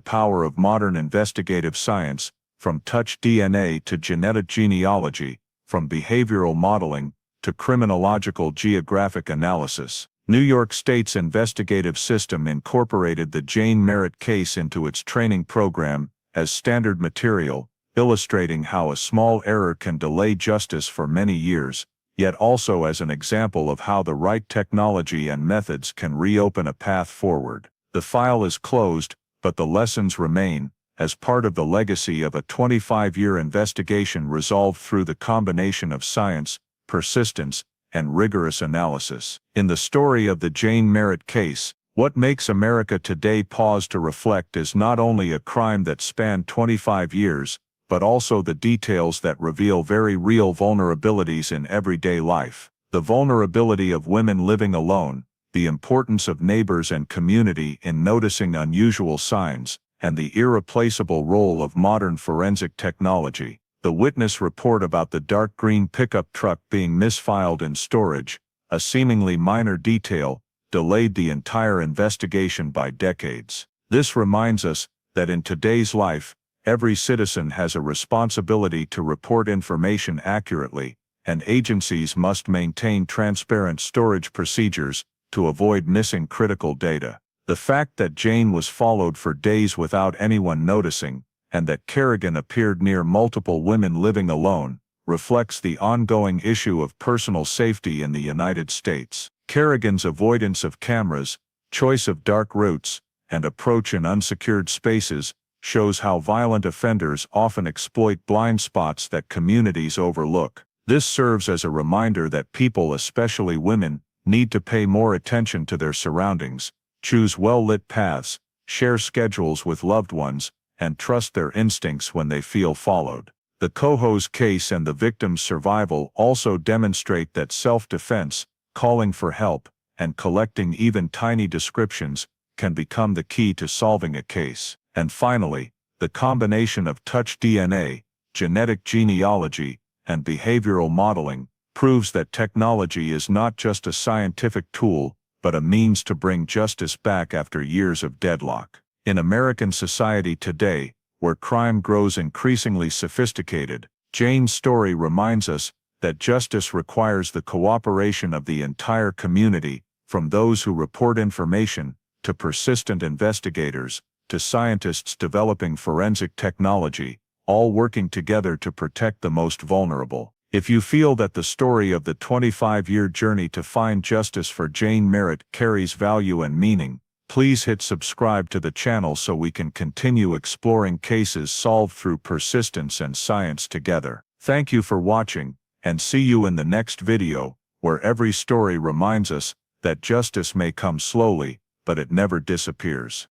power of modern investigative science, from touch DNA to genetic genealogy, from behavioral modeling to criminological geographic analysis. New York State's investigative system incorporated the Jane Merritt case into its training program as standard material, illustrating how a small error can delay justice for many years, yet also as an example of how the right technology and methods can reopen a path forward. The file is closed, but the lessons remain, as part of the legacy of a 25-year investigation resolved through the combination of science, persistence, and rigorous analysis. In the story of the Jane Merritt case, what makes America today pause to reflect is not only a crime that spanned 25 years, but also the details that reveal very real vulnerabilities in everyday life. The vulnerability of women living alone, the importance of neighbors and community in noticing unusual signs, and the irreplaceable role of modern forensic technology. The witness report about the dark green pickup truck being misfiled in storage, a seemingly minor detail, delayed the entire investigation by decades. This reminds us that in today's life, every citizen has a responsibility to report information accurately, and agencies must maintain transparent storage procedures to avoid missing critical data. The fact that Jane was followed for days without anyone noticing, and that Kerrigan appeared near multiple women living alone, reflects the ongoing issue of personal safety in the United States. Kerrigan's avoidance of cameras, choice of dark routes, and approach in unsecured spaces shows how violent offenders often exploit blind spots that communities overlook. This serves as a reminder that people, especially women, need to pay more attention to their surroundings, choose well-lit paths, share schedules with loved ones, and trust their instincts when they feel followed. The Coho's case and the victim's survival also demonstrate that self-defense, calling for help, and collecting even tiny descriptions can become the key to solving a case. And finally, the combination of touch DNA, genetic genealogy, and behavioral modeling proves that technology is not just a scientific tool, but a means to bring justice back after years of deadlock. In American society today, where crime grows increasingly sophisticated, Jane's story reminds us that justice requires the cooperation of the entire community, from those who report information, to persistent investigators, to scientists developing forensic technology, all working together to protect the most vulnerable. If you feel that the story of the 25-year journey to find justice for Jane Merritt carries value and meaning, please hit subscribe to the channel so we can continue exploring cases solved through persistence and science together. Thank you for watching, and see you in the next video, where every story reminds us that justice may come slowly, but it never disappears.